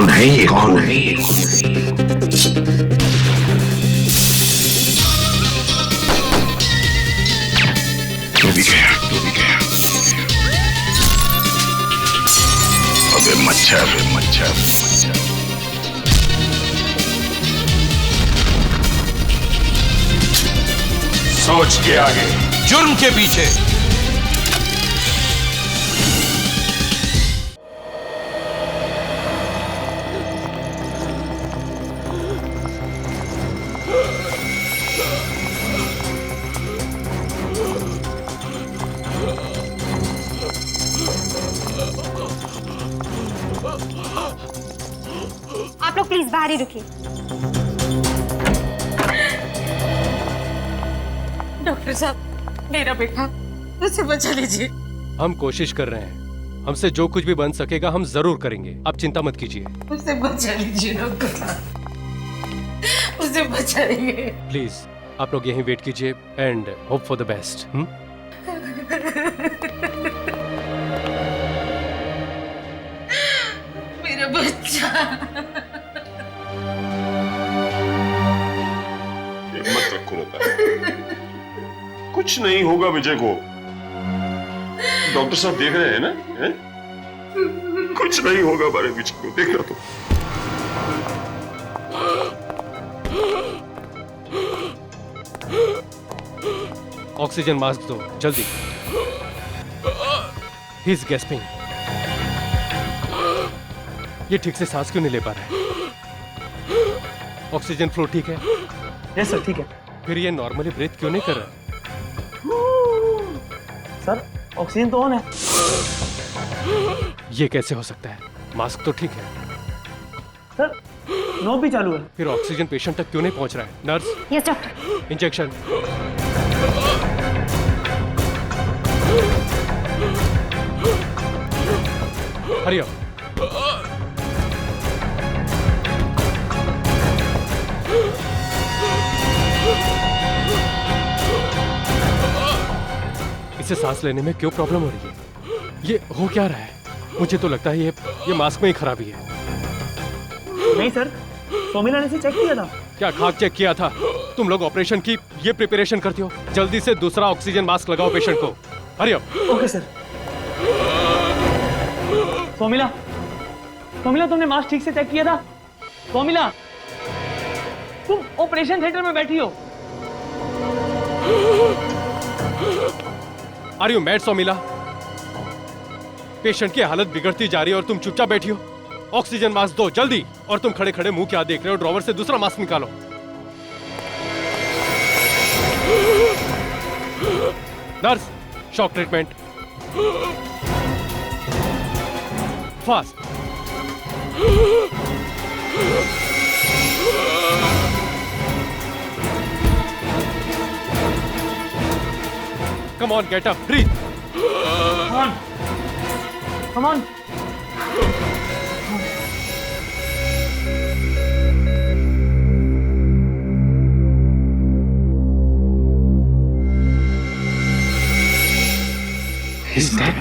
कौन है ये, कौन है ये? तू भी गया, तू भी गया। अबे मच्छर, मच्छर, मच्छर। सोच के आगे, जुर्म के पीछे। आप लोग प्लीज बाहर ही रुकिए। डॉक्टर साहब, मेरा बेटा, उसे बचा लीजिए। हम कोशिश कर रहे हैं, हमसे जो कुछ भी बन सकेगा हम जरूर करेंगे, आप चिंता मत कीजिए। उसे बचा लीजिए डॉक्टर साहब, उसे बचा लीजिए प्लीज आप लोग यहीं वेट कीजिए and hope for the best. मेरा बच्चा। हिम्मत रखो लता, कुछ नहीं होगा विजय को। डॉक्टर साहब देख रहे हैं ना, है? कुछ नहीं होगा हमारे विजय को, देखना तो। ऑक्सीजन मास्क दो जल्दी। He is gasping. ये ठीक से सांस क्यों नहीं ले पा रहा है? ऑक्सीजन फ्लो ठीक है? यस सर, ठीक है। फिर ये नॉर्मली ब्रीथ क्यों नहीं कर रहा? सर ऑक्सीजन तो ऑन है। ये कैसे हो सकता है? मास्क तो ठीक है। सर नॉब भी चालू है। फिर ऑक्सीजन पेशेंट तक क्यों नहीं पहुंच रहा है? Nurse, yes doctor. Injection. Hurry up. इसे सांस लेने में क्यों प्रॉब्लम हो रही है? ये हो क्या रहा है? मुझे तो लगता है ये मास्क में ही खराबी है। नहीं सर, सोमिला ने इसे चेक किया था। क्या खाक चेक किया था? तुम लोग ऑपरेशन की ये प्रिपरेशन करते हो? जल्दी से दूसरा ऑक्सीजन मास्क लगाओ पेशेंट को। Hurry up. Okay sir. Somila, Somila तुमने मास्क ठीक से चेक किया था? सोमिला, तुम ऑपरेशन थिएटर में बैठी हो। Are you mad Somila? Patient की हालत बिगड़ती जा रही है और तुम चुपचाप बैठी हो। ऑक्सीजन मास्क दो जल्दी। और तुम खड़े खड़े मुंह क्या देख रहे हो? ड्रॉवर से दूसरा मास्क निकालो। Nurse, shock treatment fast. Come on, get up, breathe. Come on. Is that?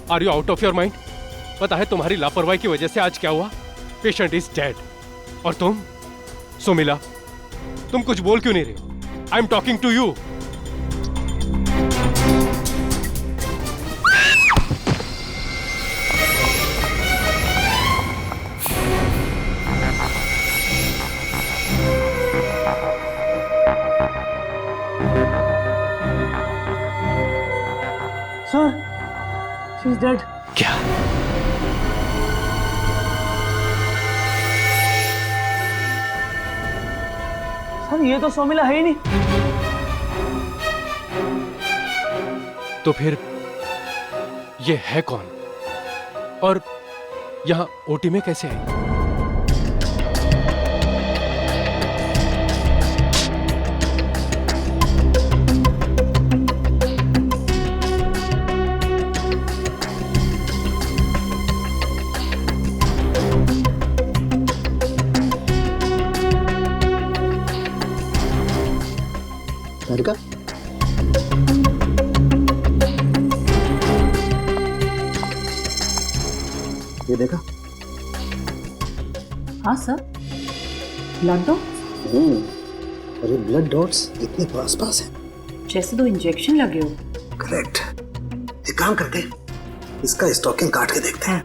Are you out of your mind? पता है तुम्हारी लापरवाही की वजह से आज क्या हुआ? Patient is dead. और तुम सुमिला, तुम कुछ बोल क्यों नहीं रहे? I am talking to you. Sir, she is dead. क्या? सर ये तो सोमिला है ही नहीं। तो फिर ये है कौन? और यहां ओटी में कैसे आई? निहारिका, ये देखा? हाँ सर, ब्लड डॉट और ये ब्लड डॉट्स इतने पास पास हैं। जैसे 2 इंजेक्शन लगे हो। करेक्ट। एक काम करते हैं, इसका स्टॉकिंग काट के देखते हैं।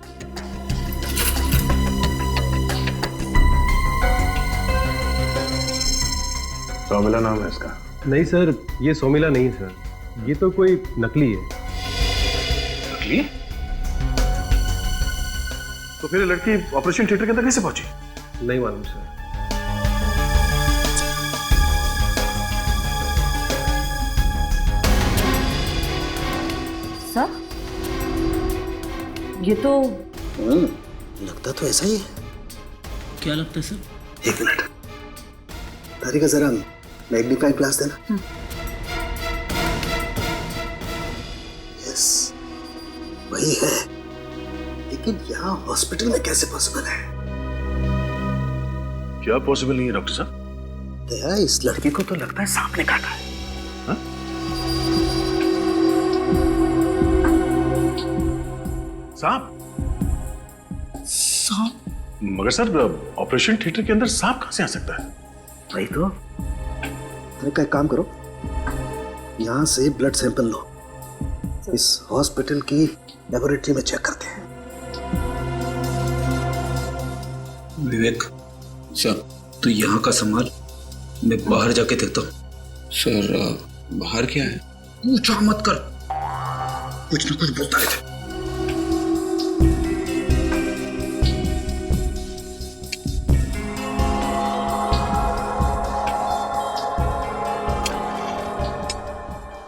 सोमिला नाम है इसका। नहीं सर, ये सोमिला नहीं सर, ये तो कोई नकली है। नकली? तो फिर लड़की ऑपरेशन थिएटर के अंदर कैसे पहुंची? नहीं मालूम सर। सर, ये तो लगता तो ऐसा ही है। क्या लगता है सर? एक मिनट, तारिका जरा मैग्नीफाइंग ग्लास देना। यस, वही है, लेकिन यहाँ हॉस्पिटल में कैसे पॉसिबल है? क्या पॉसिबल नहीं है डॉक्टर साहब? दया, इस लड़की को तो लगता है सांप ने काटा है। सांप? सांप? मगर सर, ऑपरेशन थिएटर के अंदर सांप कहां से आ सकता है? वही तो। तारिका, एक काम करो, यहाँ से ब्लड सैंपल लो, इस हॉस्पिटल की लेबोरेटरी में चेक करते हैं। विवेक सर, तू यहाँ का संभाल, मैं बाहर जाके देखता हूँ। सर, बाहर क्या है? पूछा मत कर, कुछ न कुछ बोलता रहता।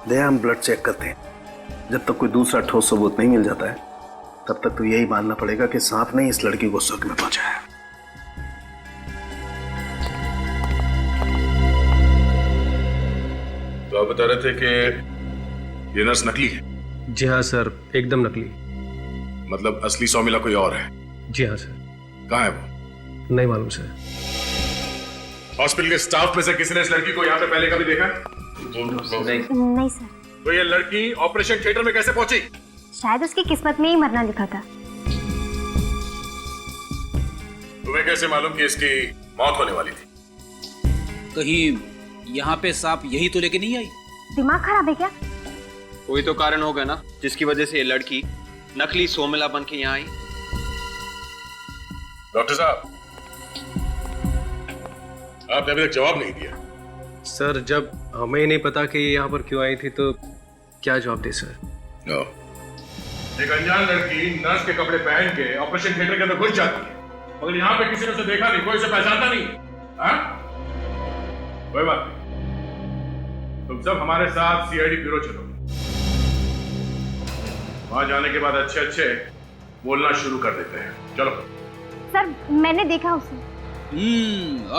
दया, हम ब्लड चेक करते हैं। जब तक कोई दूसरा ठोस सबूत नहीं मिल जाता है, तब तक तो यही मानना पड़ेगा कि सांप ने इस लड़की को शक में पहुंचाया है। तो आप बता रहे थे कि ये नर्स नकली है? जी हाँ सर, एकदम नकली। मतलब असली सोमिला कोई और है? जी हाँ सर। कहाँ है वो? नहीं मालूम सर। हॉस्पिटल के स्टाफ में से किसी ने इस लड़की को यहाँ पे पहले कभी देखा? नहीं सर, तो ये लड़की ऑपरेशन थिएटर में कैसे पहुंची? शायद उसकी किस्मत में ही मरना लिखा था। तुम्हें कैसे मालूम कि इसकी मौत होने वाली थी? कहीं यहाँ पे सांप यही तो लेके नहीं आई? दिमाग खराब है क्या? कोई तो कारण होगा ना, जिसकी वजह से ये लड़की नकली सोमिला बन के यहाँ आई। डॉक्टर साहब, आपने अभी तक जवाब नहीं दिया। सर, जब हमें ही नहीं पता कि ये यहाँ पर क्यों आई थी तो क्या जवाब दे सर? एक अनजान लड़की नर्स के कपड़े पहन के ऑपरेशन थिएटर के अंदर घुस जाती है, मगर यहाँ पे किसी ने उसे देखा नहीं, कोई उसे पहचानता नहीं। हाँ? कोई बात नहीं, तुम सब हमारे साथ सीआईडी ब्यूरो चलो। वहां जाने के बाद अच्छे अच्छे बोलना शुरू कर देते हैं। चलो। सर, मैंने देखा उसे।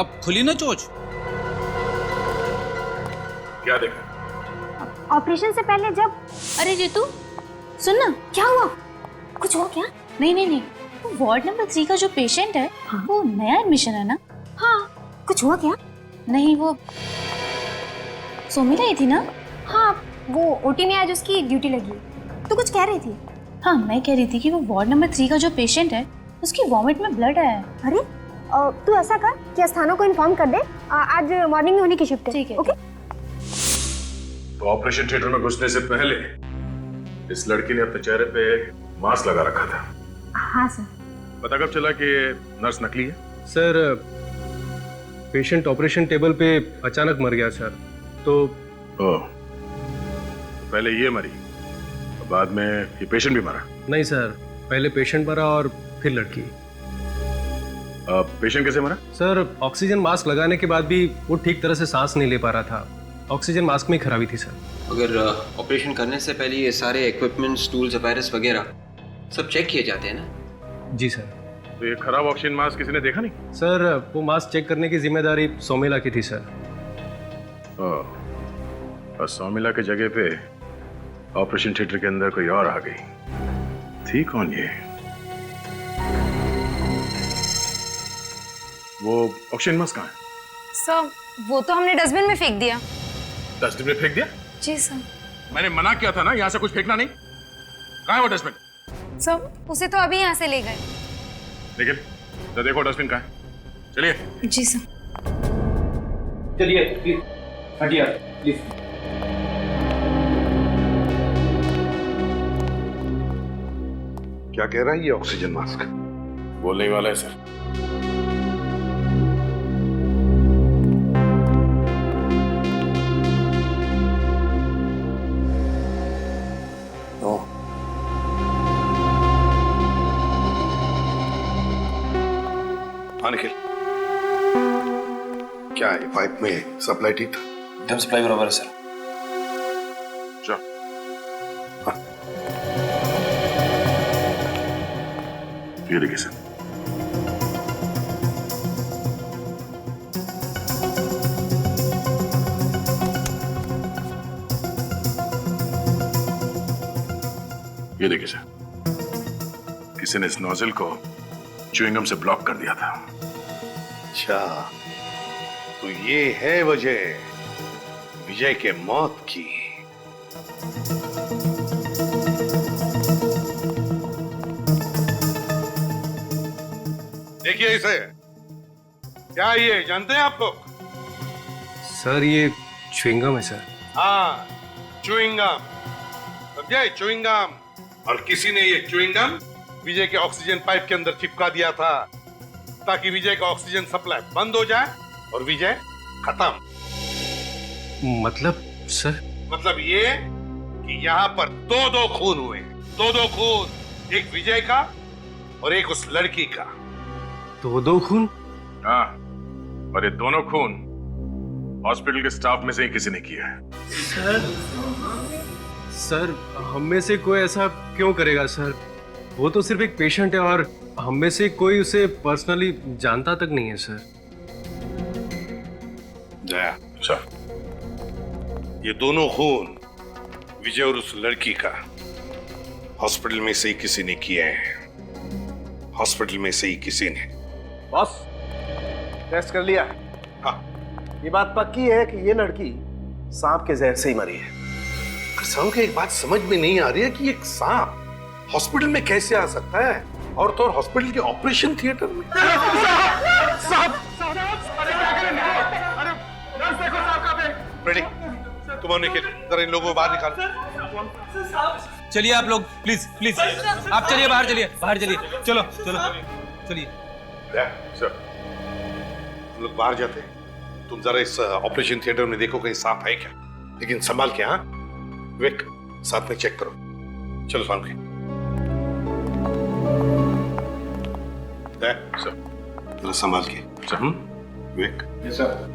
अब खुली ना चोच। क्या देखा? ऑपरेशन से पहले जब... अरे रितु, सुन ना। क्या हुआ? कुछ हुआ क्या? नहीं नहीं नहीं, वो वार्ड नंबर 3 का जो पेशेंट है, हाँ? वो नया एडमिशन है ना? हाँ, कुछ हुआ क्या? नहीं, वो सोमिला ही थी ना? हाँ, वो ओटी में आज उसकी ड्यूटी लगी। तो कुछ कह रही थी? हाँ, मैं कह रही थी कि वो वार्ड नंबर 3 का जो पेशेंट है, उसकी वॉमिट में ब्लड आया है। अरे, तू ऐसा कर कि स्थानों को इन्फॉर्म कर दे, आज मॉर्निंग में होने की शिफ्ट है। ठीक है। ओके? तो ऑपरेशन थिएटर में घुसने से पहले इस लड़की ने अपने चेहरे पे मास्क लगा रखा था। हाँ सर। पता कब चला कि नर्स नकली है? सर, पेशेंट ऑपरेशन टेबल पे अचानक मर गया सर, तो पहले ये मरी, बाद में ये पेशेंट भी मरा? नहीं सर, पहले पेशेंट मरा और फिर लड़की। पेशेंट कैसे मरा? सर, ऑक्सीजन मास्क लगाने के बाद भी वो ठीक तरह से सांस नहीं ले पा रहा था। ऑक्सीजन मास्क में ही खराबी थी सर। अगर ऑपरेशन करने से पहले ये सारे इक्विपमेंट्स, टूल्स, अपैरेट्स वगैरह सब चेक किए जाते हैं ना? जी सर। तो ये खराब ऑक्सीजन मास्क किसी ने देखा नहीं? सर, वो मास्क चेक करने की जिम्मेदारी सोमिला की थी सर। और सोमिला के जगह पे ऑपरेशन थिएटर के अंदर कोई और आ गई। थी कौन ये? वो ऑक्सीजन मास्क कहाँ है? सर, वो तो हमने डस्टबिन में फेंक दिया। डस्टबिन में फेंक दिया? जी सर। मैंने मना किया था ना यहाँ से कुछ फेंकना नहीं। कहाँ है वो डस्टबिन? सर उसे तो अभी यहाँ से ले गए। लेकिन तो देखो डस्टबिन कहाँ है। चलिए। जी सर। चलिए प्लीज हटिए प्लीज। क्या कह रहा है ये ऑक्सीजन मास्क? बोलने ही वाला है सर। हाँ निखिल, क्या है पाइप में सप्लाई ठीक था? एकदम सप्लाई बराबर है सर। ये देखिए सर। ये देखिए सर, किसी ने इस नोजल को च्युइंगम से ब्लॉक कर दिया था। अच्छा, तो ये है वजह विजय के मौत की। देखिए इसे, क्या ये जानते हैं आप लोग? सर ये च्युइंगम है सर। हाँ, च्युइंगम, समझे? च्युइंगम। और किसी ने ये च्युइंगम विजय के ऑक्सीजन पाइप के अंदर चिपका दिया था ताकि विजय का ऑक्सीजन सप्लाई बंद हो जाए और विजय खत्म। मतलब सर? मतलब ये कि यहाँ पर दो खून हुए, दो खून, एक विजय का और एक उस लड़की का। दो खून? हाँ, और ये दोनों खून हॉस्पिटल के स्टाफ में से ही किसी ने किया है। सर हम में से कोई ऐसा क्यों करेगा सर? वो तो सिर्फ एक पेशेंट है और हम में से कोई उसे पर्सनली जानता तक नहीं है सर। जया, सर, ये दोनों खून विजय और उस लड़की का हॉस्पिटल में से ही किसी ने किए हैं। हॉस्पिटल में से ही किसी ने। बॉस, टेस्ट कर लिया? हाँ। ये बात पक्की है कि ये लड़की सांप के जहर से ही मरी है। सांप की एक बात समझ में नहीं आ रही है कि एक सांप हॉस्पिटल में कैसे आ सकता है, और तो और हॉस्पिटल के ऑपरेशन थिएटर में। रेडी, तुम और निखिल जरा इन लोगों को बाहर निकालो। चलिए आप लोग, प्लीज प्लीज आप चलिए, बाहर चलिए, बाहर चलिए। चलो चलो चलिए। सर, तुम लोग बाहर जाते हैं, तुम जरा इस ऑपरेशन थिएटर में देखो कहीं सांप है क्या, लेकिन संभाल के। हाँ विवेक, साथ में चेक करो। चलो फारूक, सर जरा संभाल के। सर विवेक। Yes sir.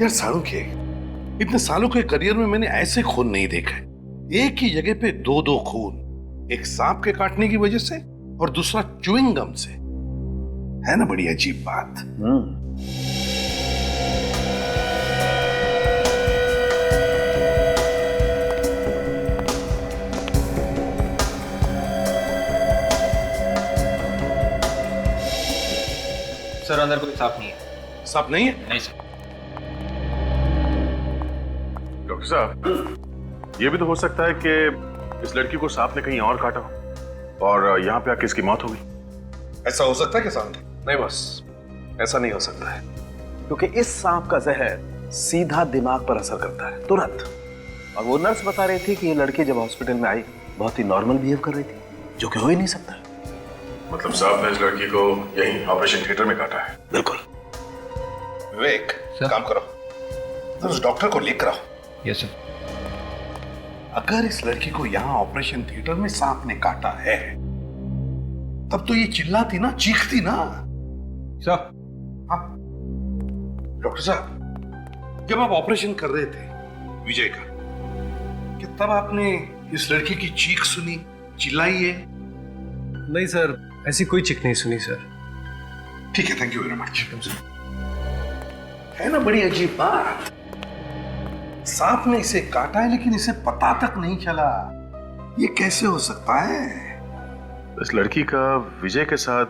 यार सारू के इतने सालों के करियर में मैंने ऐसे खून नहीं देखे। एक ही जगह पे दो खून, एक सांप के काटने की वजह से और दूसरा च्युइंगम से। है ना बड़ी अजीब बात। सर अंदर कोई सांप नहीं है। सांप नहीं है? नहीं सर। डॉक्टर साहब, ये भी तो हो सकता है कि इस लड़की को सांप ने कहीं और काटा हो और यहाँ पे आके इसकी मौत हो गई। ऐसा हो सकता है क्या सांप? नहीं बस, ऐसा नहीं हो सकता है, क्योंकि इस सांप का जहर सीधा दिमाग पर असर करता है तुरंत। और वो नर्स बता रही थी कि ये लड़की जब हॉस्पिटल में आई बहुत ही नॉर्मल बिहेव कर रही थी, जो कि हो ही नहीं सकता। मतलब सांप ने इस लड़की को यहीं ऑपरेशन थिएटर में काटा है? बिल्कुल। विवेक, काम करो, तो उस डॉक्टर को लेकर आओ। Yes sir. अगर इस लड़की को यहाँ ऑपरेशन थिएटर में सांप ने काटा है, तब तो ये चिल्लाती ना, चीखती ना। सर। हाँ डॉक्टर साहब, जब आप ऑपरेशन कर रहे थे विजय का, क्या तब आपने इस लड़की की चीख सुनी, चिल्लाई है? नहीं सर, ऐसी कोई चिक नहीं सुनी सर। ठीक है, थैंक यू वेरी मच। है ना बड़ी अजीब बात, सांप ने इसे काटा है लेकिन इसे पता तक नहीं चला। ये कैसे हो सकता है? इस लड़की का विजय के साथ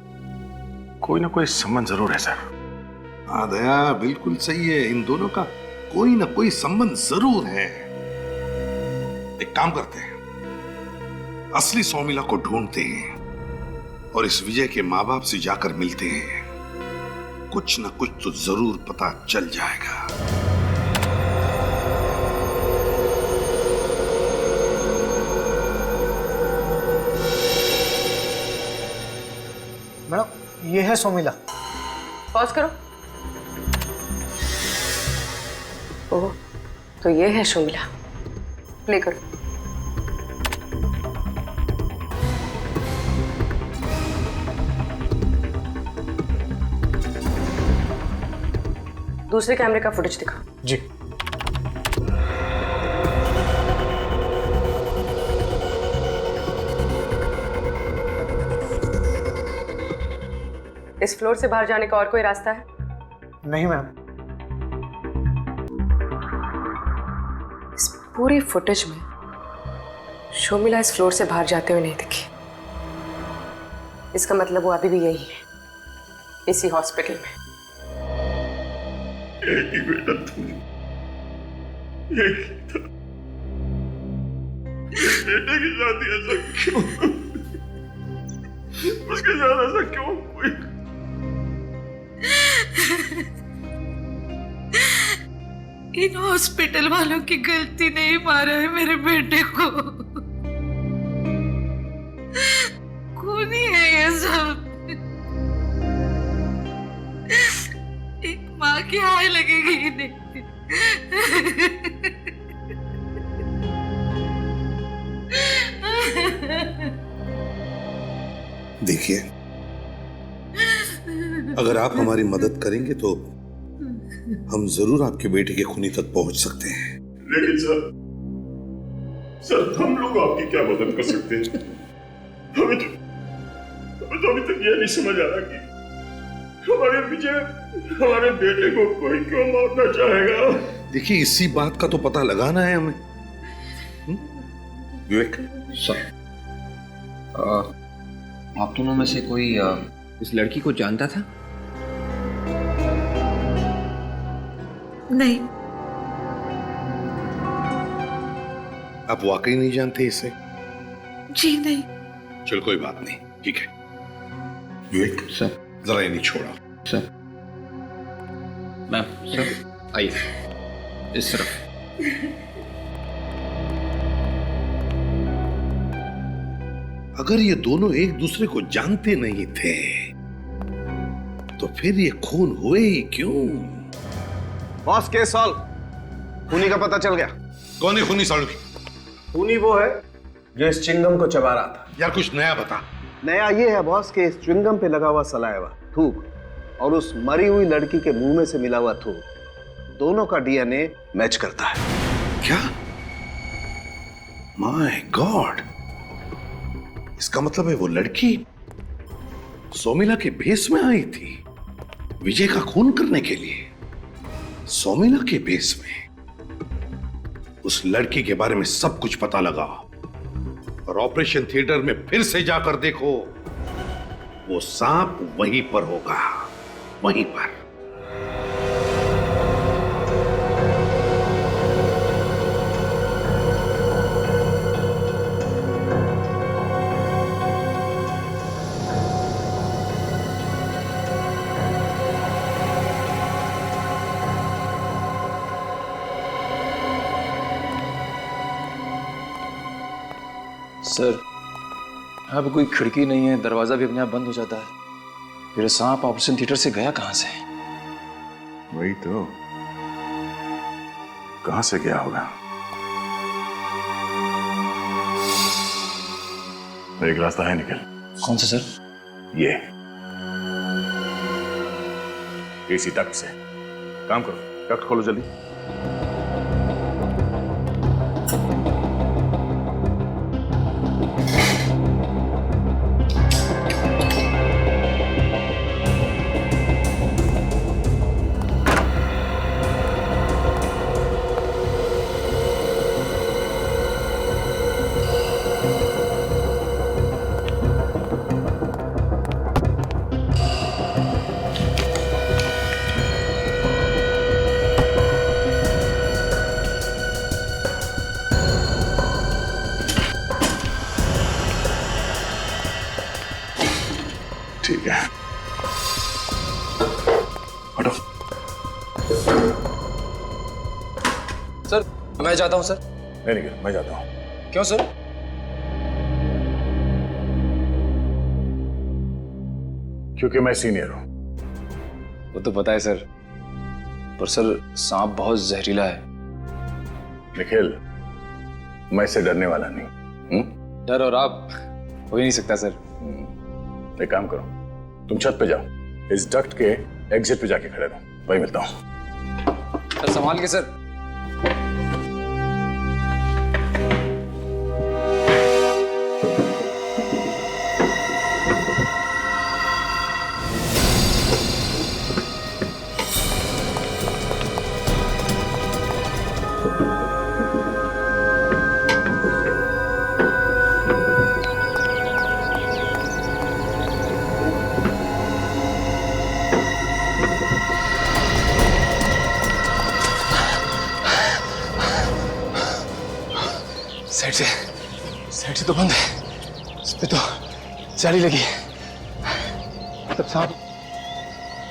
कोई ना कोई संबंध जरूर है सर। हाँ दया, बिल्कुल सही है, इन दोनों का कोई ना कोई संबंध जरूर है। एक काम करते हैं, असली सौमिला को ढूंढते हैं और इस विजय के माँ बाप से जाकर मिलते हैं। कुछ ना कुछ तो जरूर पता चल जाएगा। मैडम, ये है सौमिला। पॉज करो। ओह, तो ये है शोमिला। प्ले करो। दूसरे कैमरे का फुटेज दिखा। जी। इस फ्लोर से बाहर जाने का और कोई रास्ता है? नहीं मैम। इस पूरी फुटेज में शोमिला इस फ्लोर से बाहर जाते हुए नहीं दिखी। इसका मतलब वो अभी भी यही है, इसी हॉस्पिटल में। एक ही बेटा था, एक ही था। बेटे की शादी ऐसा क्यों? उसके साथ ऐसा क्यों हुई? इन हॉस्पिटल वालों की गलती नहीं, मारा है मेरे बेटे को। खूनी है ये सब। एक माँ की हाय लगेगी इन्हें। देखिए, अगर आप हमारी मदद करेंगे तो हम जरूर आपके बेटे के खूनी तक पहुंच सकते हैं। लेकिन सर हम लोग आपकी क्या मदद कर सकते हैं? हमें तो अभी तक यह नहीं समझ आ रहा कि हमारे विजय हमारे बेटे को कोई क्यों मारना चाहेगा। देखिए, इसी बात का तो पता लगाना है हमें। विवेक सर, आप दोनों में से कोई इस लड़की को जानता था? नहीं। आप वाकई नहीं जानते इसे? जी नहीं। चल कोई बात नहीं, ठीक है। विवेक सर, जरा ये नहीं छोड़ा। सर, मैम, सर आइए इस तरफ। अगर ये दोनों एक दूसरे को जानते नहीं थे तो फिर ये खून हुए ही क्यों? Boss, case solve. खूनी का पता चल गया। कौन है खूनी सालू? खूनी वो है जो इस चिंगम को चबा रहा था। यार कुछ नया बता। नया ये है बॉस कि इस च्युइंगम पे लगा हुआ सलाइवा, थूक और उस मरी हुई लड़की के मुंह में से मिला हुआ थूक, दोनों का डीएनए मैच करता है। क्या? माय गॉड, इसका मतलब है वो लड़की सौमिला के भेस में आई थी विजय का खून करने के लिए। सौमिला के भेस में उस लड़की के बारे में सब कुछ पता लगा और ऑपरेशन थिएटर में फिर से जाकर देखो, वो सांप वहीं पर होगा, वहीं पर। सर, यहाँ पे कोई खिड़की नहीं है, दरवाजा भी अपने आप बंद हो जाता है। फिर सांप ऑपरेशन थिएटर से गया कहाँ से? वही तो, कहां से गया होगा? एक रास्ता है निकल। कौन सा सर? ये इसी तक से काम करो, डक्ट खोलो जल्दी। ठीक है, हटो। सर मैं जाता हूँ सर। नहीं नहीं, मैं जाता हूँ। क्यों सर? क्योंकि मैं सीनियर हूँ। वो तो पता है सर, पर सर सांप बहुत जहरीला है। निखिल, मैं इससे डरने वाला नहीं। डर और आप हो ही नहीं सकता सर। एक काम करो, तुम छत पे जाओ, इस डक्ट के एग्जिट पे जाके खड़े रहो, वही मिलता हूँ। सर संभाल के सर। साइड से तो बंद है, इस पे तो जाली लगी है। तब सांप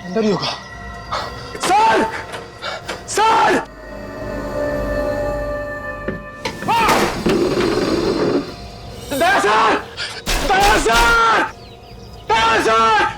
अंदर ही होगा। सर! सर! दया सर! दया सर! दया सर!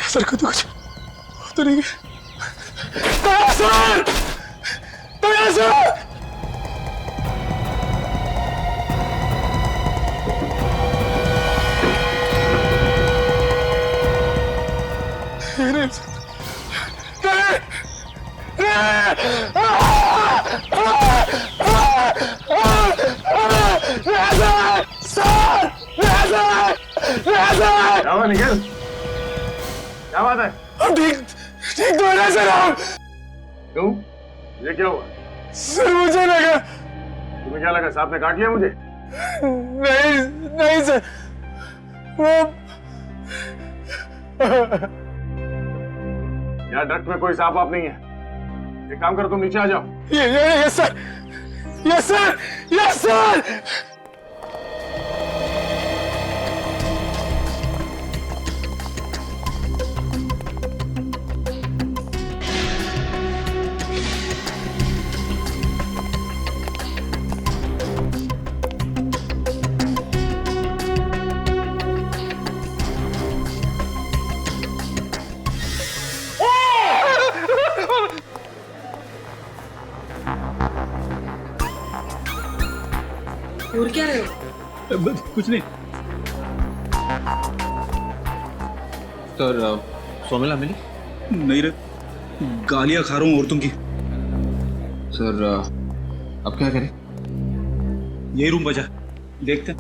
सर को तो कुछ तो नहीं गया। सर! सर! निखिल, क्या बात है? ठीक तो है ना सर आप? क्यों? ये क्या हुआ? सर मुझे लगा। तुम्हें क्या लगा, सांप ने काट लिया मुझे? नहीं नहीं सर, वो यार डक्ट में कोई सांप आप नहीं है। एक काम करो, तुम नीचे आ जाओ। Yes sir, yes sir, yes sir. और क्या रहे हो? कुछ नहीं सर। सोमिला मिली? नहीं रे, गालियां खा रहा हूँ औरतों की। सर अब क्या करें? यही रूम बचा, देखते हैं।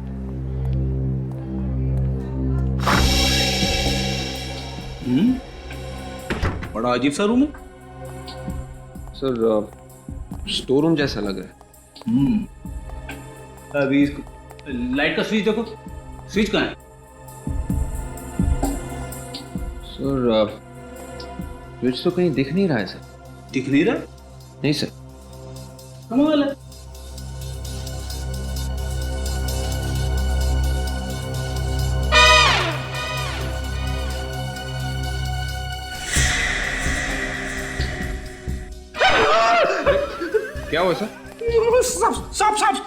बड़ा अजीब सा रूम है सर। स्टोर रूम जैसा लग रहा है। अभी लाइट का स्विच देखो, स्विच कहाँ है? सर स्विच तो कहीं दिख नहीं रहा है सर। दिख नहीं रहा? नहीं सर। कमाल है। क्या हुआ सर? सांप सांप सांप।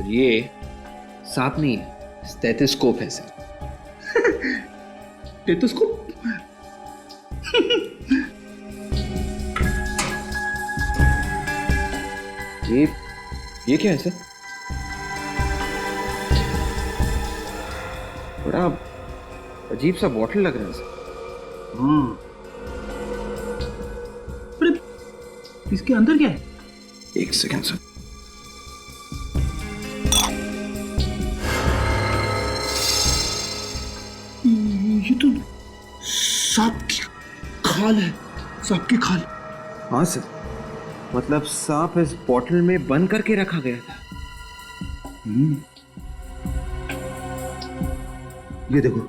सर ये सांप नहीं है, स्टेथोस्कोप है सर। स्टेथोस्कोप? ये क्या है सर? बड़ा अजीब सा बॉटल लग रहा है सर। अरे इसके अंदर क्या है? एक सेकेंड सर। ये तो सांप की खाल है, सांप की खाल। हाँ सर, मतलब सांप इस बॉटल में बंद करके रखा गया था। ये देखो,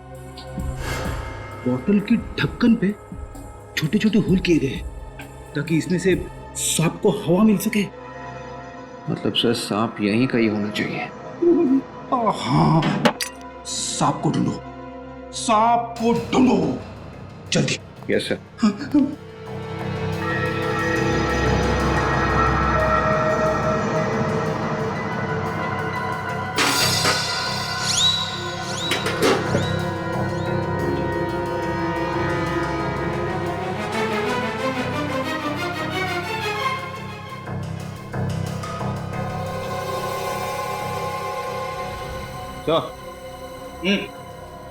बॉटल की ढक्कन पे छोटे छोटे होल किए गए ताकि इसमें से सांप को हवा मिल सके। मतलब सर सांप यहीं कहीं होना चाहिए। हाँ, सांप को ढूंढो, सांप को ढूंढो जल्दी। Yes sir.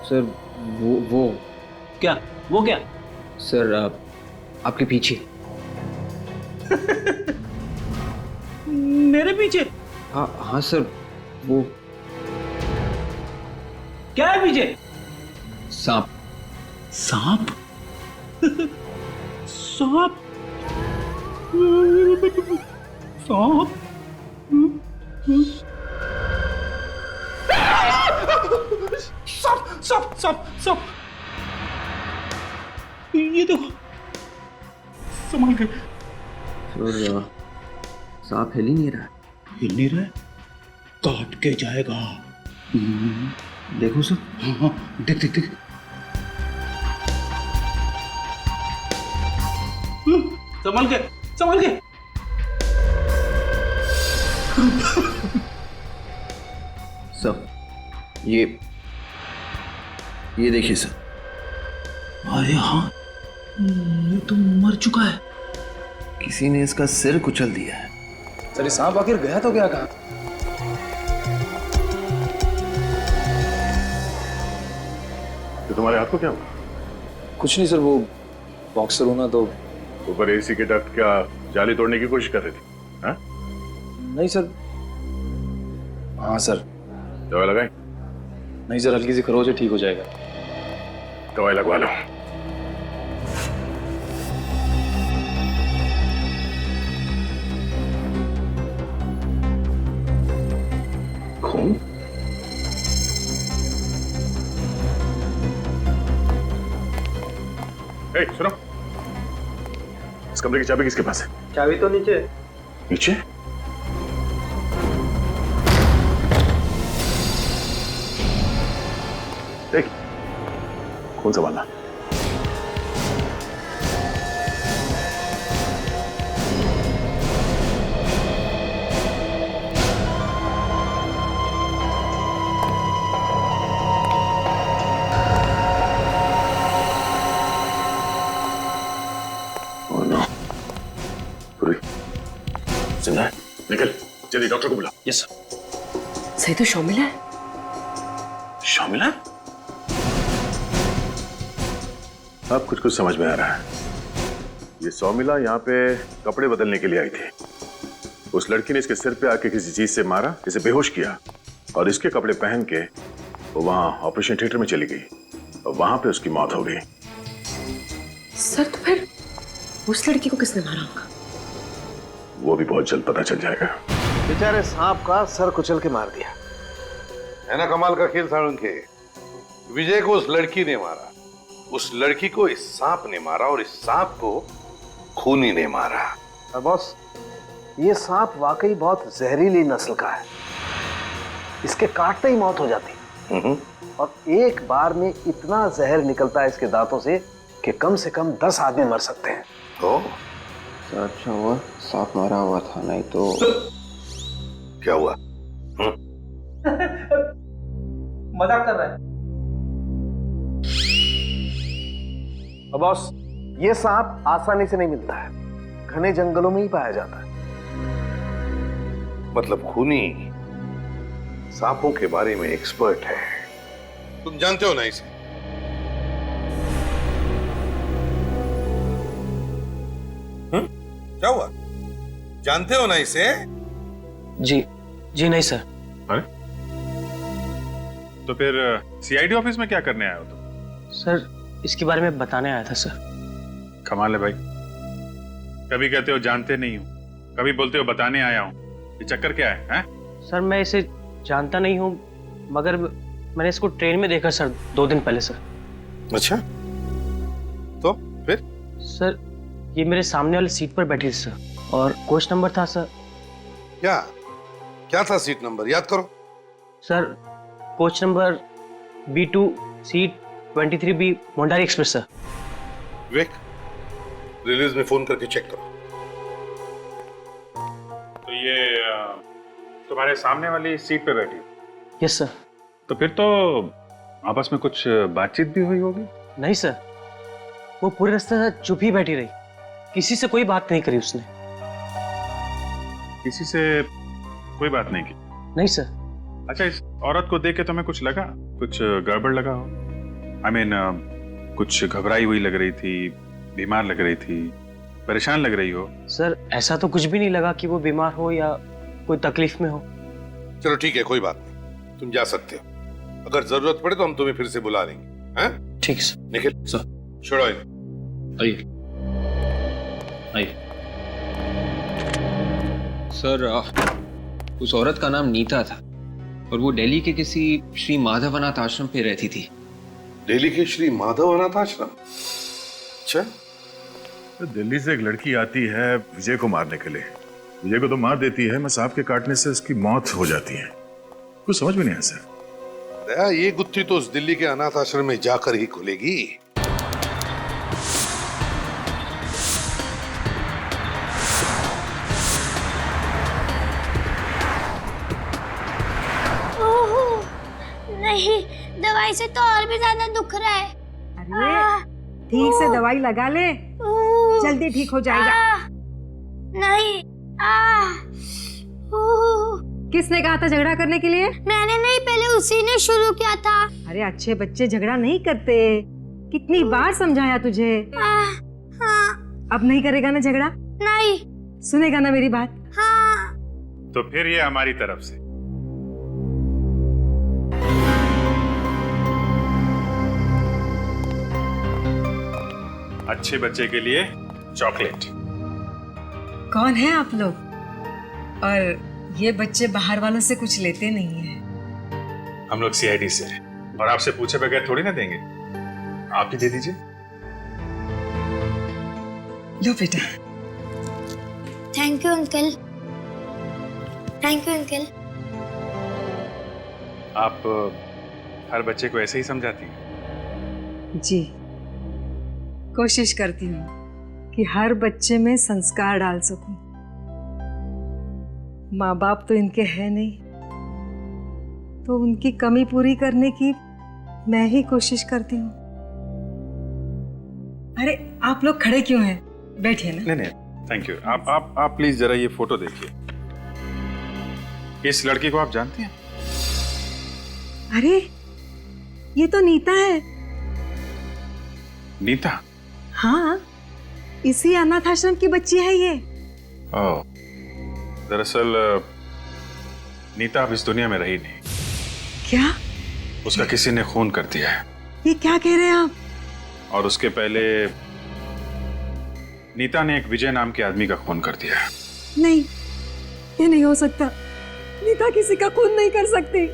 सर वो क्या? वो क्या? सर आपके पीछे। मेरे पीछे? हाँ सर, वो क्या है पीछे? सांप। सांप? सांप? सांप? सांप सांप सांप सांप! ये देखो, संभल के। सर सांप हिल ही नहीं रहा। हिल नहीं रहा है? काट के जाएगा। देखो सर। हाँ हाँ, देख देख देख। संभल के, संभल के। सर ये देखिए सर। अरे हाँ, ये तो मर चुका है। किसी ने इसका सिर कुचल दिया है। सर ये सांप आखिर गया तो क्या कहा? तो तुम्हारे हाथ को क्या हुआ? कुछ नहीं सर, वो बॉक्सर होना तो। ऊपर एसी के डक्ट क्या जाली तोड़ने की कोशिश कर रही थी? हाँ? नहीं सर। हाँ सर। दवाई लगाई? नहीं सर, हल्की सी खरोच है, ठीक हो जाएगा। दवाई लगवा लो। खून? सुनो, इस कमरे की चाबी किसके पास है? चाबी तो नीचे। नीचे? देख, खून संभालना। जिंदा है? निकल, जल्दी डॉक्टर को बुला। Yes sir. सही तो शर्मिला है। शर्मिला? अब कुछ समझ में आ रहा है। ये शर्मिला यहाँ पे कपड़े बदलने के लिए आई थी। उस लड़की ने इसके सिर पे आके किसी चीज से मारा, इसे बेहोश किया और इसके कपड़े पहन के वो वहां ऑपरेशन थिएटर में चली गई और वहां पे उसकी मौत हो गई। सर तो फिर उस लड़की को किसने मारा होगा? वो भी बहुत जल्द पता चल जाएगा। बेचारे सांप का सर कुचल के मार दिया है ना। कमाल का खेल साळुंखे। विजय को उस लड़की ने मारा, उस लड़की को इस सांप ने मारा और इस सांप को खूनी ने मारा। और बॉस, ये सांप वाकई बहुत जहरीली नस्ल का है। इसके काटते ही मौत हो जाती। और एक बार में इतना जहर निकलता है इसके दांतों से कि कम से कम 10 आदमी मर सकते हैं। अच्छा हुआ सांप मारा हुआ था, नहीं तो। क्या हुआ? मजाक कर रहा है। बॉस, ये सांप आसानी से नहीं मिलता है, घने जंगलों में ही पाया जाता है। मतलब खूनी सांपों के बारे में एक्सपर्ट है। तुम जानते हो ना इसे? क्या हुआ? जानते हो ना इसे? जी नहीं सर। अरे तो फिर सीआईडी ऑफिस में क्या करने आए हो तुम? सर इसके बारे में बताने आया था सर। कमाल है भाई, कभी कहते हो जानते नहीं हो, कभी बोलते हो बताने आया हूं। ये चक्कर क्या है? सर मैं इसे जानता नहीं हूँ, मगर मैंने इसको ट्रेन में देखा सर 2 दिन पहले सर। अच्छा, तो फिर? सर ये मेरे सामने वाली सीट पर बैठी थी सर, और कोच नंबर था सर। क्या था सीट नंबर? याद करो। Sir coach number B2 seat 23B Mondari express sir. Vivek, रिलीज में फोन करके चेक करो। तो ये तुम्हारे सामने वाली सीट पे बैठी? Yes sir. तो फिर तो आपस में कुछ बातचीत भी हुई होगी? नहीं सर, वो पूरे रास्ते से चुप ही बैठी रही, किसी से कोई बात नहीं करी उसने। किसी से कोई बात नहीं की? नहीं सर। अच्छा, इस औरत को देख के तुम्हें कुछ लगा, कुछ गड़बड़ लगा हो? I mean, कुछ घबराई हुई लग रही थी, बीमार लग रही थी, परेशान लग रही हो? सर ऐसा तो कुछ भी नहीं लगा कि वो बीमार हो या कोई तकलीफ में हो। चलो ठीक है, कोई बात नहीं, तुम जा सकते हो। अगर जरूरत पड़े तो हम तुम्हें फिर से बुला लेंगे। हैं? ठीक सर। निखिल सर। छोड़ो इन्हें। आइए आइए। सर उस औरत का नाम नीता था और वो दिल्ली के किसी श्री माधव अनाथ आश्रम पे रहती थी। दिल्ली के श्री माधव अनाथ आश्रम? अच्छा। तो दिल्ली से एक लड़की आती है विजय को मारने के लिए, विजय को तो मार देती है, मैं सांप के काटने से उसकी मौत हो जाती है। कुछ समझ में नहीं आया सर। ये गुत्थी तो उस दिल्ली के अनाथ आश्रम में जाकर ही खुलेगी। नहीं, दवाई से तो और भी ज्यादा दुख रहा है। अरे ठीक से दवाई लगा ले, जल्दी ठीक हो जाएगा। नहीं। किसने कहा था झगड़ा करने के लिए? मैंने नहीं, पहले उसी ने शुरू किया था। अरे अच्छे बच्चे झगड़ा नहीं करते, कितनी बार समझाया तुझे। हाँ। अब नहीं करेगा ना झगड़ा? नहीं। सुनेगा ना मेरी बात? हाँ। तो फिर ये हमारी तरफ से अच्छे बच्चे के लिए चॉकलेट। कौन है आप लोग? और ये बच्चे बाहर वालों से कुछ लेते नहीं हैं। हम लोग सीआईडी से हैं और आपसे पूछे बगैर थोड़ी ना देंगे, आप ही दे दीजिए। लो बेटा। Thank you uncle. Thank you uncle. आप हर बच्चे को ऐसे ही समझाती हैं? जी, कोशिश करती हूँ कि हर बच्चे में संस्कार डाल सकूं। माँ बाप तो इनके हैं नहीं, तो उनकी कमी पूरी करने की मैं ही कोशिश करती हूँ। अरे आप लोग खड़े क्यों हैं? बैठिए ना। नहीं, थैंक यू। आप प्लीज जरा ये फोटो देखिए। इस लड़की को आप जानती हैं? अरे ये तो नीता है। नीता? हाँ, इसी अनाथ आश्रम की बच्ची है ये। ओह, दरअसल नीता अब इस दुनिया में रही नहीं। क्या? उसका किसी ने खून कर दिया है। ये क्या कह रहे हैं आप? और उसके पहले नीता ने एक विजय नाम के आदमी का खून कर दिया है। नहीं, ये नहीं हो सकता। नीता किसी का खून नहीं कर सकती।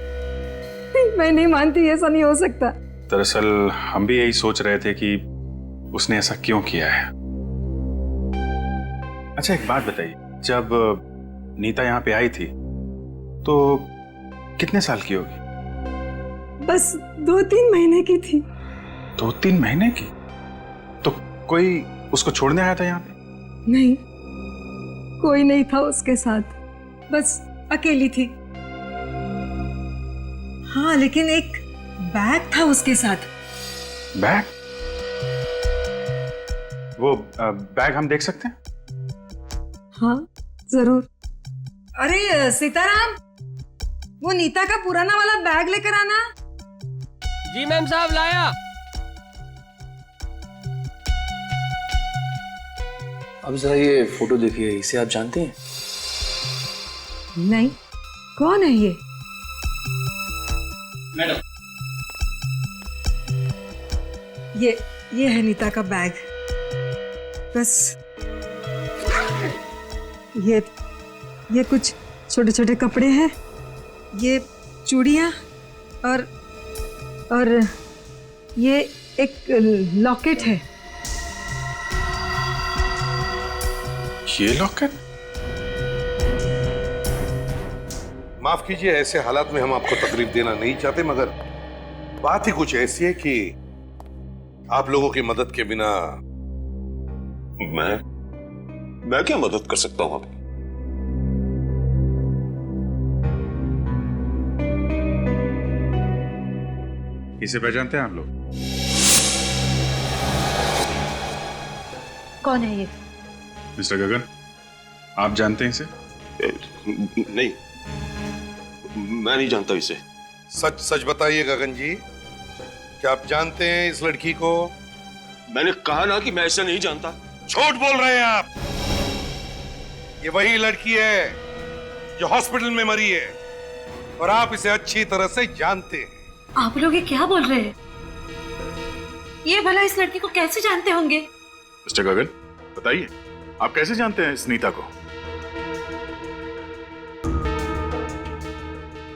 मैं नहीं मानती, ऐसा नहीं हो सकता। दरअसल हम भी यही सोच रहे थे कि उसने ऐसा क्यों किया है। अच्छा एक बात बताइए, जब नीता यहाँ पे आई थी तो कितने साल की होगी? बस 2-3 महीने की थी। 2-3 महीने की? तो कोई उसको छोड़ने आया था यहाँ पे? नहीं, कोई नहीं था उसके साथ, बस अकेली थी। हाँ, लेकिन एक बैग था उसके साथ। बैग? वो बैग हम देख सकते हैं? हाँ जरूर। अरे सीताराम, वो नीता का पुराना वाला बैग लेकर आना। जी मैम साहब, लाया। अब जरा ये फोटो देखिए, इसे आप जानते हैं? नहीं, कौन है ये? मैडम, ये है नीता का बैग। बस ये कुछ छोटे छोटे कपड़े हैं, ये चूड़ियां और ये एक लॉकेट है। ये लॉकेट? माफ कीजिए, ऐसे हालात में हम आपको तकलीफ देना नहीं चाहते, मगर बात ही कुछ ऐसी है कि आप लोगों की मदद के बिना मैं क्या मदद कर सकता हूं आपकी? इसे पहचानते हैं आप लोग? कौन है ये? मिस्टर गगन, आप जानते हैं इसे? नहीं, मैं नहीं जानता इसे। सच सच बताइए गगन जी, क्या आप जानते हैं इस लड़की को? मैंने कहा ना कि मैं इसे नहीं जानता। झूठ बोल रहे हैं आप। ये वही लड़की है जो हॉस्पिटल में मरी है, और आप इसे अच्छी तरह से जानते हैं। आप लोग ये क्या बोल रहे हैं? ये भला इस लड़की को कैसे जानते होंगे? मिस्टर गगन, बताइए, आप कैसे जानते हैं इस नीता को?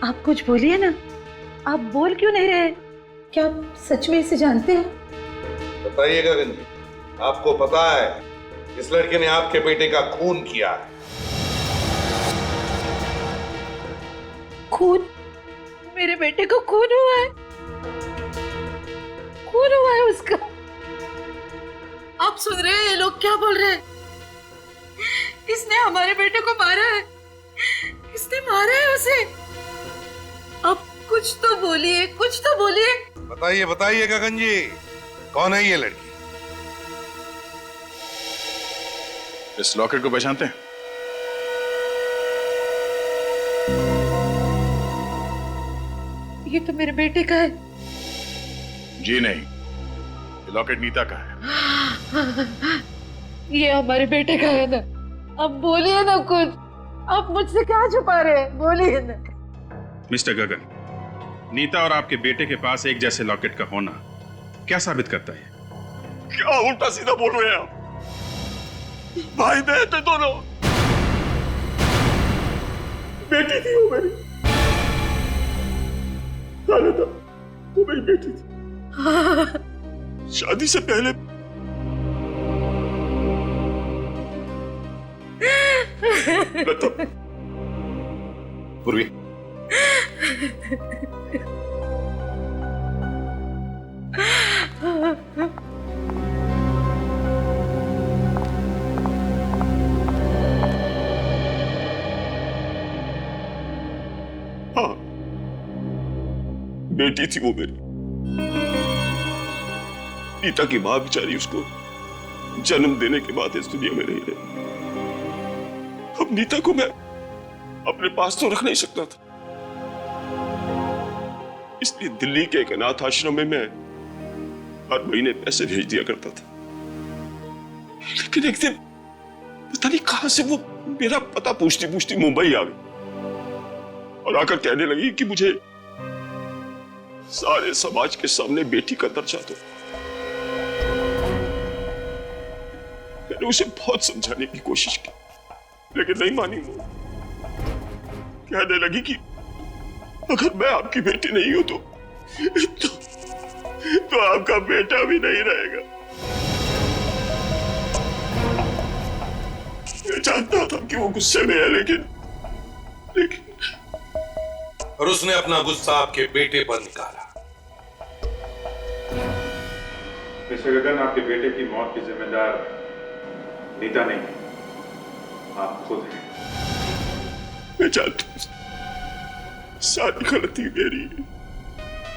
आप कुछ बोलिए ना, आप बोल क्यों नहीं रहे? क्या आप सच में इसे जानते हैं? बताइए गगन जी, आपको पता है इस लड़के ने आपके बेटे का खून किया है? खून? मेरे बेटे को खून हुआ है? खून हुआ है उसका? आप सुन रहे हैं ये लोग क्या बोल रहे हैं? इसने हमारे बेटे को मारा है, इसने मारा है उसे। अब कुछ तो बोलिए, कुछ तो बोलिए। बताइए बताइए गगन जी, कौन है ये लड़की? इस लॉकेट को पहचानते हैं? ये तो मेरे बेटे का है। जी नहीं, ये लॉकेट नीता का है। ये हमारे बेटे का है ना? अब बोलिए ना कुछ, आप मुझसे क्या छुपा रहे हैं? बोलिए ना। मिस्टर गगन, नीता और आपके बेटे के पास एक जैसे लॉकेट का होना क्या साबित करता है? क्या उल्टा सीधा बोल रहे हैं आप? भाई बहन थे दोनों, बेटी थी वो मेरी। था वो मेरी बेटी थी। शादी से पहले तो पूर्वी, हाँ, बेटी थी वो मेरी। नीता की मां बेचारी उसको जन्म देने के बाद इस दुनिया में नहीं रही। अब नीता को मैं अपने पास तो रख नहीं सकता था, इसलिए दिल्ली के एक अनाथ आश्रम में मैं हर महीने पैसे भेज दिया करता था। लेकिन एक दिन पता नहीं कहां से वो मेरा पता पूछती पूछती मुंबई आ गई और आकर कहने लगी कि मुझे सारे समाज के सामने बेटी का दर्जा दो। मैंने उसे बहुत समझाने की कोशिश की, लेकिन नहीं मानी। वो कहने लगी कि अगर मैं आपकी बेटी नहीं हूं तो आपका बेटा भी नहीं रहेगा। मैं जानता था कि वो गुस्से में है, लेकिन और उसने अपना गुस्सा आपके बेटे पर निकाला। मिस्टर गगन, आपके बेटे की मौत की जिम्मेदार नीता नहीं, आप खुद हैं। मैं जानता हूं सारी गलती मेरी है,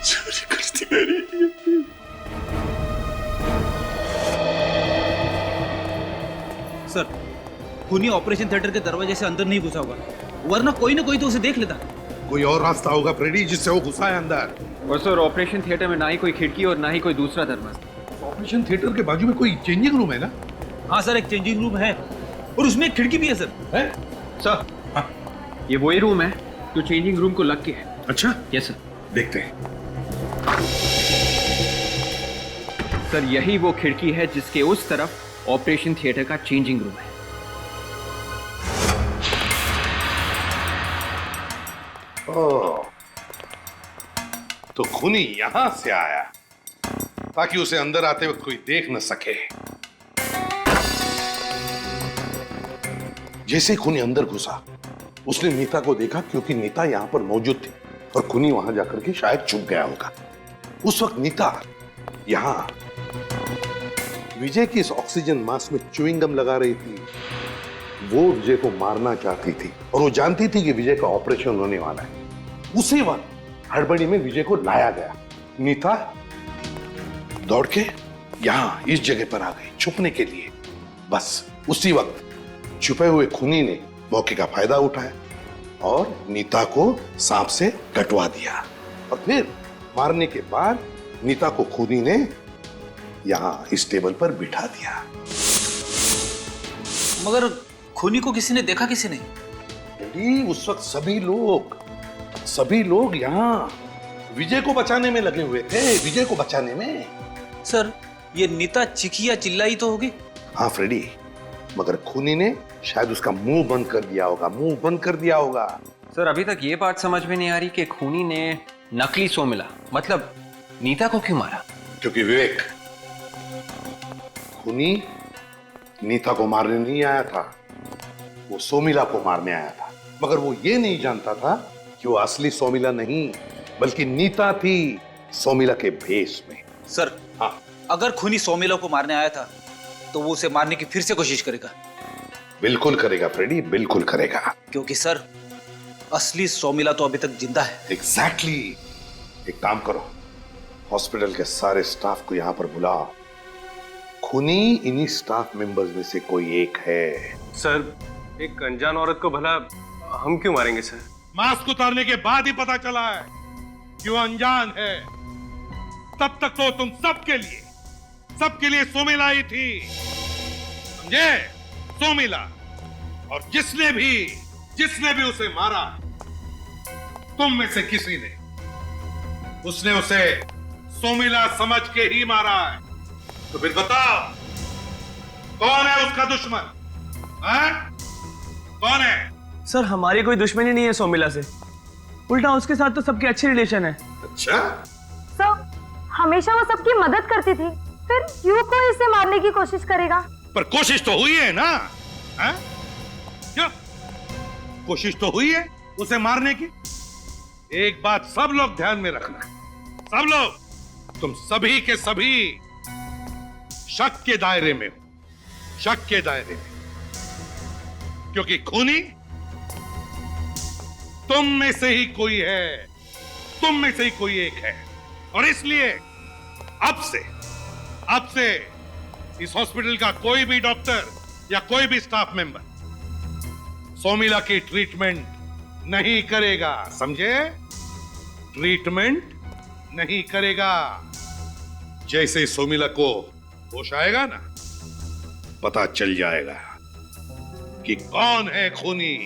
चोरी करती मेरी। सर, खूनी ऑपरेशन थिएटर के दरवाजे से अंदर नहीं घुसा होगा, वरना कोई ना कोई तो उसे देख लेता। कोई और रास्ता होगा फ्रेडी जिससे वो घुसा है अंदर। और सर ऑपरेशन थिएटर में ना ही कोई खिड़की और ना ही कोई दूसरा दरवाजा। ऑपरेशन थिएटर के बाजू में कोई चेंजिंग रूम है ना? हाँ सर, एक चेंजिंग रूम है और उसमें एक खिड़की भी है सर। है? सर, ये वही रूम है जो चेंजिंग रूम को लग के है। अच्छा, यस सर। देखते हैं। सर, यही वो खिड़की है जिसके उस तरफ ऑपरेशन थिएटर का चेंजिंग रूम है। ओह, तो खूनी यहां से आया ताकि उसे अंदर आते वक्त कोई देख न सके। जैसे खूनी अंदर घुसा, उसने नीता को देखा क्योंकि नीता यहां पर मौजूद थी और खूनी वहां जाकर के शायद छुप गया होगा। उस वक्त नीता यहां विजय की इस ऑक्सीजन मास्क में च्युइंग गम लगा रही थी। वो विजय को मारना चाहती थी और वो जानती थी कि विजय का ऑपरेशन होने वाला है। उसी वक्त हड़बड़ी में विजय को लाया गया। नीता दौड़ के यहां इस जगह पर आ गई छुपने के लिए। बस उसी वक्त छुपे हुए खूनी ने मौके का फायदा उठाया और नीता को सांप से कटवा दिया और फिर मारने के बाद नीता को खूनी ने यहां इस टेबल पर बिठा दिया। मगर खूनी को किसी ने देखा, किसी ने? उस वक्त सभी लोग यहां विजय को बचाने में लगे हुए थे। विजय को बचाने में। सर, ये नीता चिखी या चिल्लाई तो होगी? हाँ फ्रेडी, मगर खूनी ने शायद उसका मुंह बंद कर दिया होगा। सर, अभी तक ये बात समझ में नहीं आ रही कि खूनी ने नकली सोमिला मतलब नीता को क्यों मारा। क्योंकि विवेक, खूनी नीता को मारने नहीं आया था, वो सोमिला को मारने आया था। मगर वो ये नहीं जानता था कि वो असली सोमिला नहीं बल्कि नीता थी, सोमिला के भेष में। सर, हाँ, अगर खूनी सोमिला को मारने आया था तो वो उसे मारने की फिर से कोशिश करेगा। बिल्कुल करेगा फ्रेडी, बिल्कुल करेगा। क्योंकि सर, असली सोमिला तो अभी तक जिंदा है। एग्जैक्टली। एक काम करो, हॉस्पिटल के सारे स्टाफ को यहां पर बुलाओ। खूनी इन्हीं स्टाफ मेंबर्स में से कोई एक है। सर, एक अनजान औरत को भला हम क्यों मारेंगे सर? मास्क उतारने के बाद ही पता चला है कि वो अनजान है। तब तक तो तुम सबके लिए सोमिला ही थी, समझे? सोमिला। और जिसने भी उसे मारा, तुम में से किसी ने, उसने उसे सोमिला समझ के ही मारा है। तो फिर बताओ, कौन है उसका दुश्मन? कौन है? सर, हमारी कोई दुश्मनी नहीं है सोमिला से, उल्टा उसके साथ तो सबके अच्छे रिलेशन है। अच्छा? सर, हमेशा वो सबकी मदद करती थी, फिर क्यों कोई इसे मारने की कोशिश करेगा? पर कोशिश तो हुई है ना? क्यों? कोशिश तो हुई है उसे मारने की। एक बात सब लोग ध्यान में रखना, सब लोग, तुम सभी के सभी शक के दायरे में हो, शक के दायरे में। क्योंकि खूनी तुम में से ही कोई है, तुम में से ही कोई एक है। और इसलिए अब से इस हॉस्पिटल का कोई भी डॉक्टर या कोई भी स्टाफ मेंबर सोमिला की ट्रीटमेंट नहीं करेगा, समझे? ट्रीटमेंट नहीं करेगा। जैसे सोमिला को होश आएगा ना, पता चल जाएगा कि कौन है खूनी।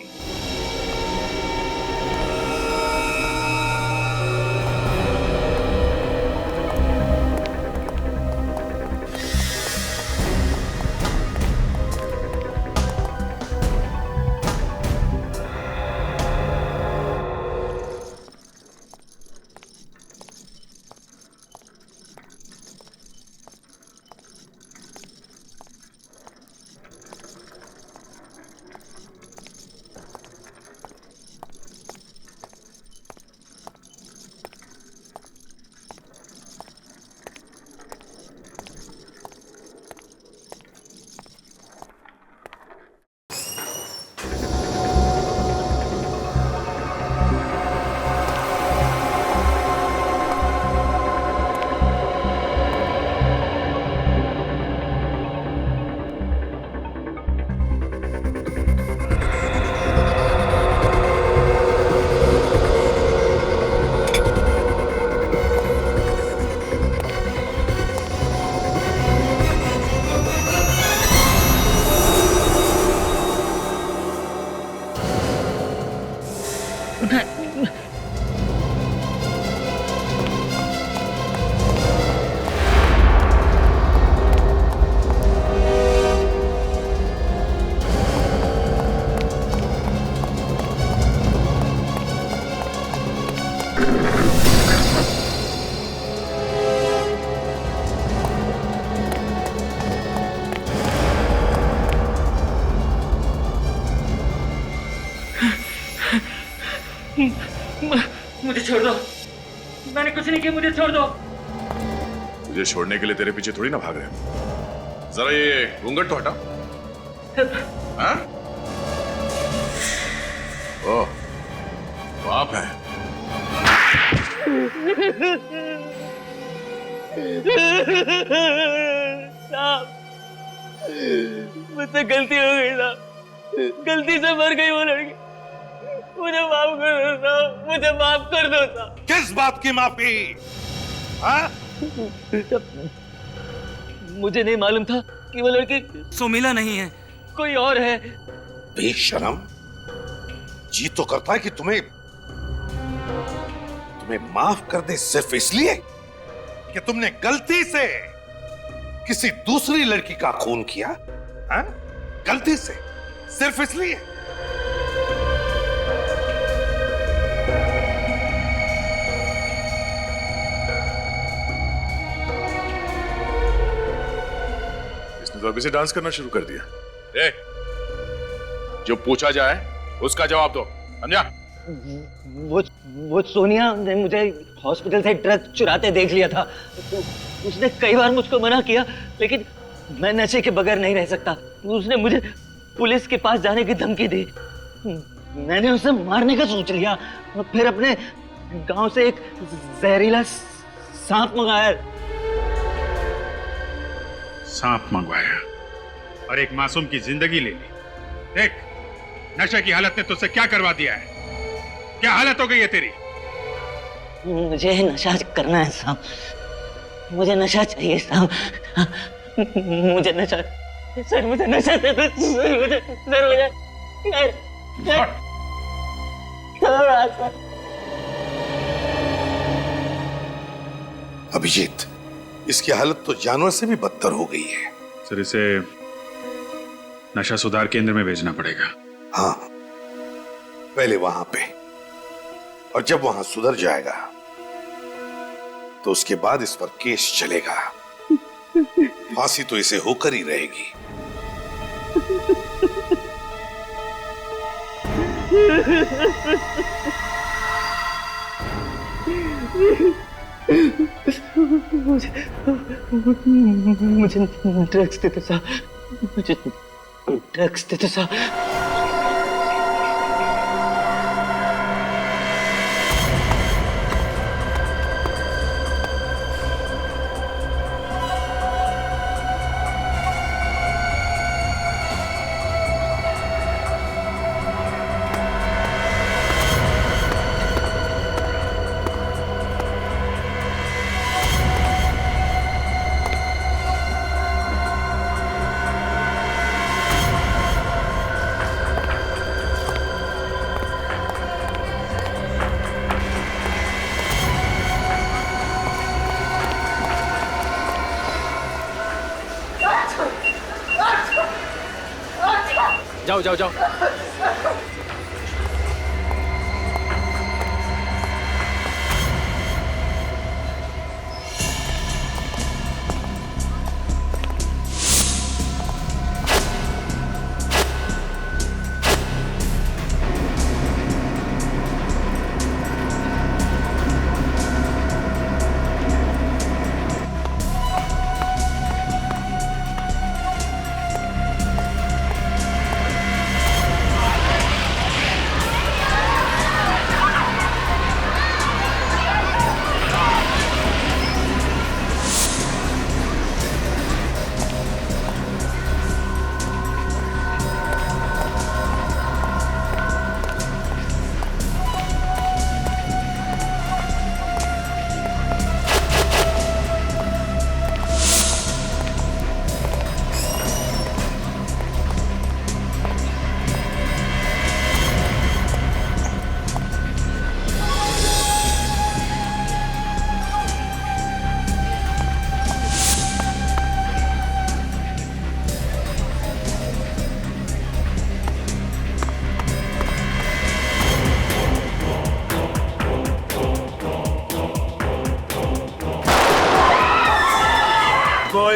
मुझे छोड़ दो, मैंने कुछ नहीं किया, मुझे छोड़ दो। मुझे छोड़ने के लिए तेरे पीछे थोड़ी ना भाग रहे हैं। जरा ये घूंघट तो हटा। हाँ? ओह, बाप है। साहब, मुझसे गलती हो गई साहब, गलती से मर गई वो लड़की, मुझे माफ कर दो साहब, मुझे माफ कर दो साहब। किस बात की माफी? हाँ? मुझे नहीं मालूम था कि वो लड़की सुमिला नहीं है, कोई और है। बेशरम, जी तो करता है कि तुम्हें माफ कर दे सिर्फ इसलिए कि तुमने गलती से किसी दूसरी लड़की का खून किया। हाँ? गलती से, सिर्फ इसलिए। तो अभी से डांस करना शुरू कर दिया। ए, जो पूछा जाए उसका जवाब दो, समझा? वो सोनिया ने मुझे हॉस्पिटल से ड्रग चुराते देख लिया था। उसने कई बार मुझको मना किया, लेकिन मैं नशे के बगैर नहीं रह सकता। उसने मुझे पुलिस के पास जाने की धमकी दी। मैंने उसे मारने का सोच लिया और फिर अपने गांव से एक जहरीला सांप मंगाया। सांप मंगवाया और एक मासूम की जिंदगी ले ली। देख, नशे की हालत ने तुझसे क्या करवा दिया है? क्या हालत हो गई है तेरी? मुझे नशा करना है साहब, मुझे नशा चाहिए साहब, मुझे नशा, सर मुझे नशा दे दो, सर मुझे अभिजीत, इसकी हालत तो जानवर से भी बदतर हो गई है। सर, इसे नशा सुधार केंद्र में भेजना पड़ेगा। हाँ, पहले वहां पे, और जब वहां सुधर जाएगा तो उसके बाद इस पर केस चलेगा। फांसी तो इसे होकर ही रहेगी। मुझे ड्रग्स देते साहब, मुझे ड्रग्स देते साहब। जाओ जाओ जाओ।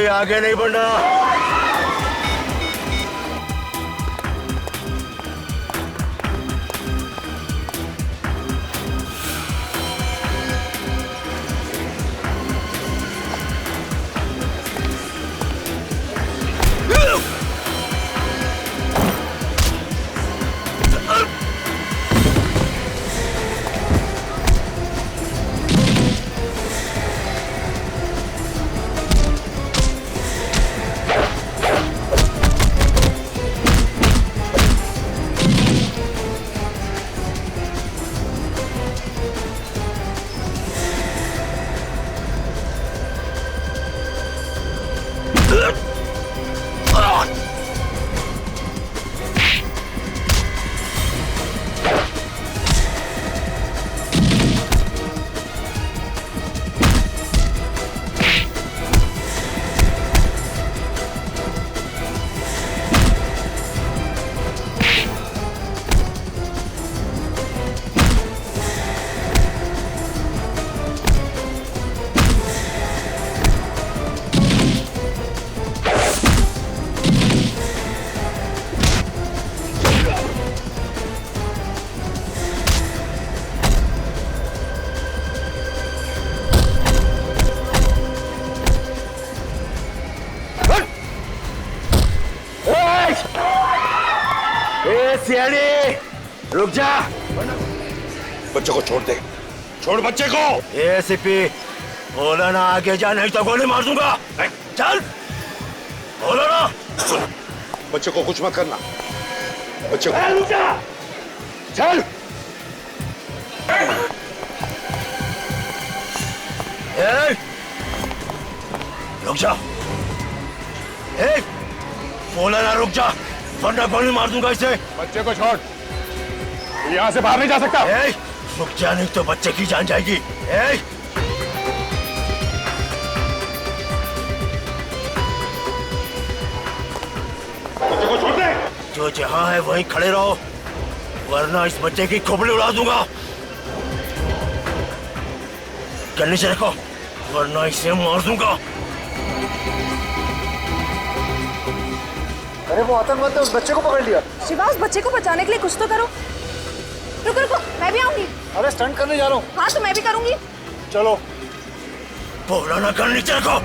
कोई आगे नहीं बढ़ना। सीआईडी रुक जा। बच्चे को छोड़ दे, छोड़ बच्चे को। एसीपी बोला ना आगे जा, नहीं तो गोली मार दूंगा। चल बोलो ना। बच्चे को कुछ मत करना, बच्चे को। रुक जा, चल। रुक जा, बोला ना रुक जा, वरना गोली मार दूंगा इसे। बच्चे को छोड़, यहाँ से बाहर नहीं जा सकता। रुक जा, नहीं तो बच्चे की जान जाएगी। बच्चे को छोड़ दे। जो जहाँ है वहीं खड़े रहो, वरना इस बच्चे की खोपड़ी उड़ा दूंगा। गन्ने से रखो, वरना इसे मार दूंगा। अरे वो आतंकवादी ने उस बच्चे को पकड़ लिया। शिवा, उस बच्चे को बचाने के लिए कुछ तो करो। रुको रुको, मैं भी आऊंगी। अरे स्टंट करने जा रहा हूँ। हाँ तो मैं भी करूंगी। चलो। बोला ना कर, नीचे रखो।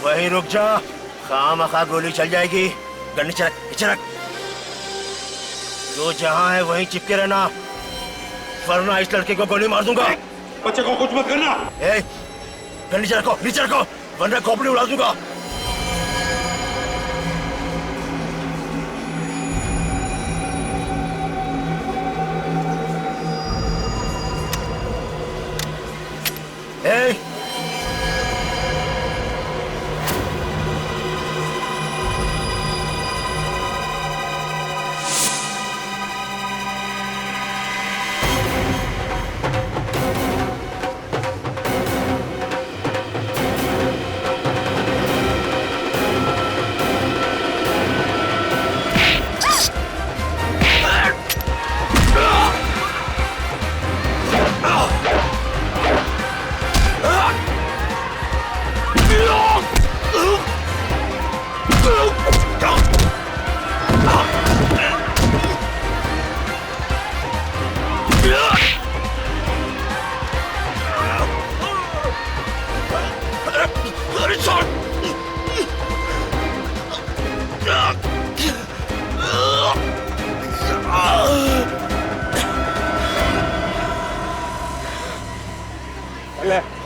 वहीं रुक जा, खामखा गोली चल जाएगी। गन नीचे रख, नीचे रख। जो जहाँ है वहीं चिपके रहना, वरना इस लड़के को गोली मार दूंगा। बच्चे को कुछ मत करना। गन नीचे रखो, नीचे रखो, वरना खोपड़ी उड़ा दूंगा।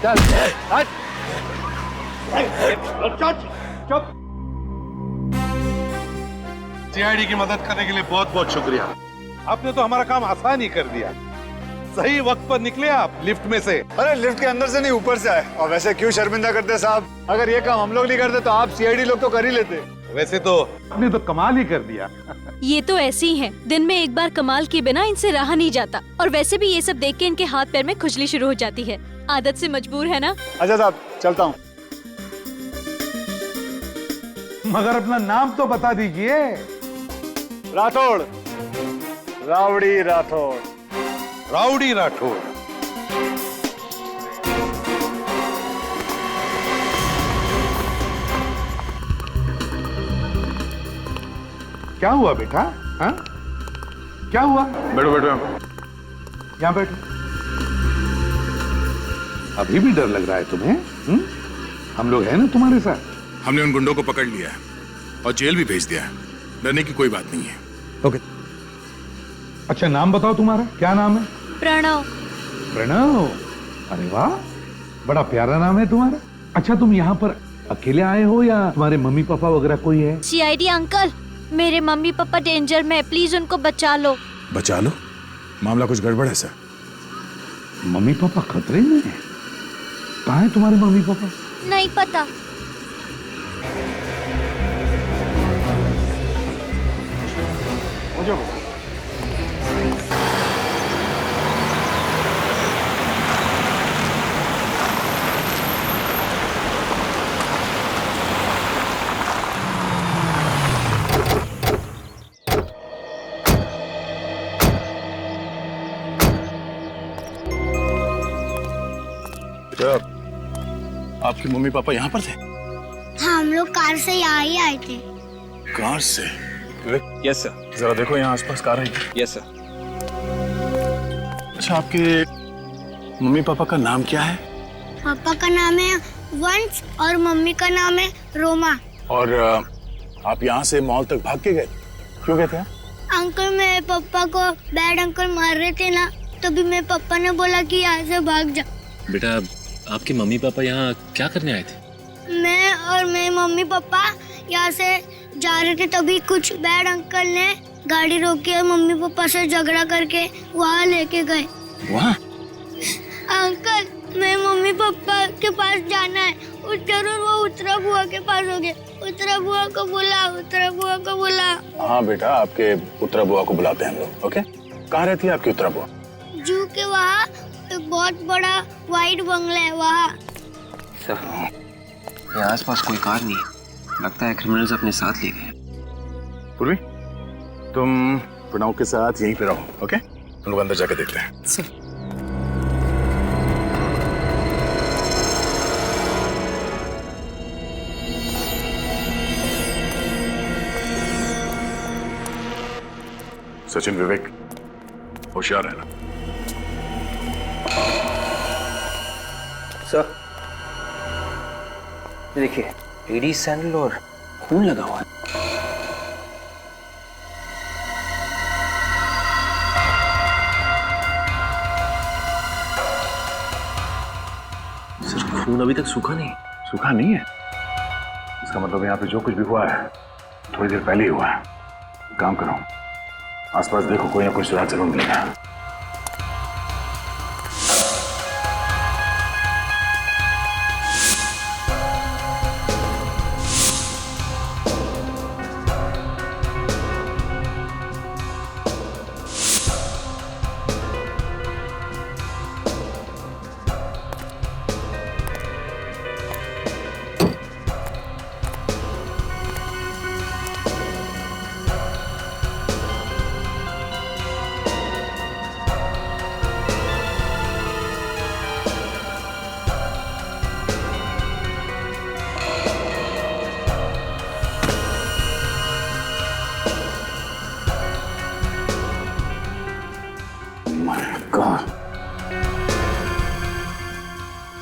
चल सीआईडी की मदद करने के लिए बहुत बहुत शुक्रिया। आपने तो हमारा काम आसान ही कर दिया। सही वक्त पर निकले आप लिफ्ट में से। अरे लिफ्ट के अंदर से नहीं, ऊपर से आए। और वैसे क्यों शर्मिंदा करते साहब, अगर ये काम हम लोग नहीं करते तो आप सीआईडी लोग तो कर ही लेते। वैसे तो आपने तो कमाल ही कर दिया। ये तो ऐसे ही हैं, दिन में एक बार कमाल किए बिना इनसे रहा नहीं जाता। और वैसे भी ये सब देख के इनके हाथ पैर में खुजली शुरू हो जाती है। आदत से मजबूर है ना। अच्छा साहब, चलता हूँ। मगर अपना नाम तो बता दीजिए। राठौड़, रावड़ी राठौड़। राउडी राठौड़। क्या हुआ बेटा? हाँ, क्या हुआ? बैठो बैठो यहाँ पे। यहाँ बैठो। अभी भी डर लग रहा है तुम्हें? हम लोग हैं ना तुम्हारे साथ। हमने उन गुंडों को पकड़ लिया है और जेल भी भेज दिया है। डरने की कोई बात नहीं है। ओके। अच्छा, नाम बताओ तुम्हारा, क्या नाम है? प्रणव। प्रणव, अरे वाह, बड़ा प्यारा नाम है तुम्हारा। अच्छा, तुम यहाँ पर अकेले आए हो या तुम्हारे मम्मी पापा वगैरह कोई है? सीआईडी अंकल, मेरे मम्मी पापा डेंजर में, प्लीज उनको बचा लो। बचा लो? मामला कुछ गड़बड़ है सर। मम्मी पापा खतरे में हैं? कहाँ है तुम्हारे मम्मी पापा? नहीं पता। हो जाओ। आपके मम्मी पापा यहाँ पर थे? हाँ, हम लोग कार से यहाँ ही आए थे। कार से? Yes sir. जरा देखो यहाँ आसपास कार है। Yes sir. अच्छा, आपके मम्मी पापा का नाम क्या है? पापा का नाम है वंश और मम्मी का नाम है रोमा। और आप यहाँ से मॉल तक भाग के गए? क्यों गए थे? अंकल, मेरे पापा को बैड अंकल मार रहे थे ना, तभी मेरे पापा ने बोला कि यहाँ से भाग जा। बेटा, आपके मम्मी पापा यहाँ क्या करने आए थे? मैं और मेरे मम्मी पापा यहाँ से जा रहे थे, तभी कुछ बैड अंकल ने गाड़ी रोकी और मम्मी पापा से झगड़ा करके वहाँ लेके गए। वहाँ? अंकल, मेरे मम्मी पापा के पास जाना है। जरूर वो उत्तरा बुआ के पास होंगे। उत्तरा बुआ को बुला, उत्तरा बुआ को बुला। हाँ बेटा, आपके उत्तरा बुआ को बुलाते हैं हम लोग। ओके, कहाँ रहती है आपकी उत्तरा बुआ? जू के वहाँ एक बहुत बड़ा वाइट बंगला है, वहाँ। सर, ये आसपास कोई कार नहीं है। लगता है क्रिमिनल्स अपने साथ ले गए। पूर्वी, तुम प्रणव के साथ यहीं पे रहो। ओके, हम लोग अंदर जाके देखते हैं। सर। सचिन, विवेक, होशियार रहना। सर, देखिए, लेडीज सैंडल और खून लगा हुआ है। सर, खून अभी तक सूखा नहीं? सूखा नहीं है? इसका मतलब यहाँ पे जो कुछ भी हुआ है थोड़ी देर पहले ही हुआ है। काम करो, आसपास देखो, कोई ना कोई सुराग जरूर मिलेगा।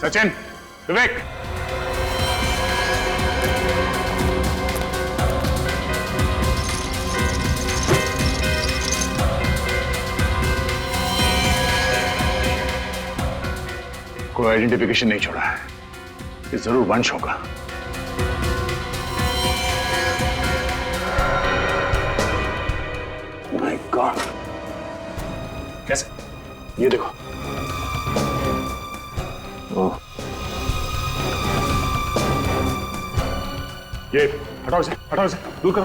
सचिन, विवेक, कोई आइडेंटिफिकेशन नहीं छोड़ा है। ये जरूर वंश होगा। माय गॉड, कैसे? ये देखो। ओह, ये हटाओ इसे, हटाओ इसे, दूर करो।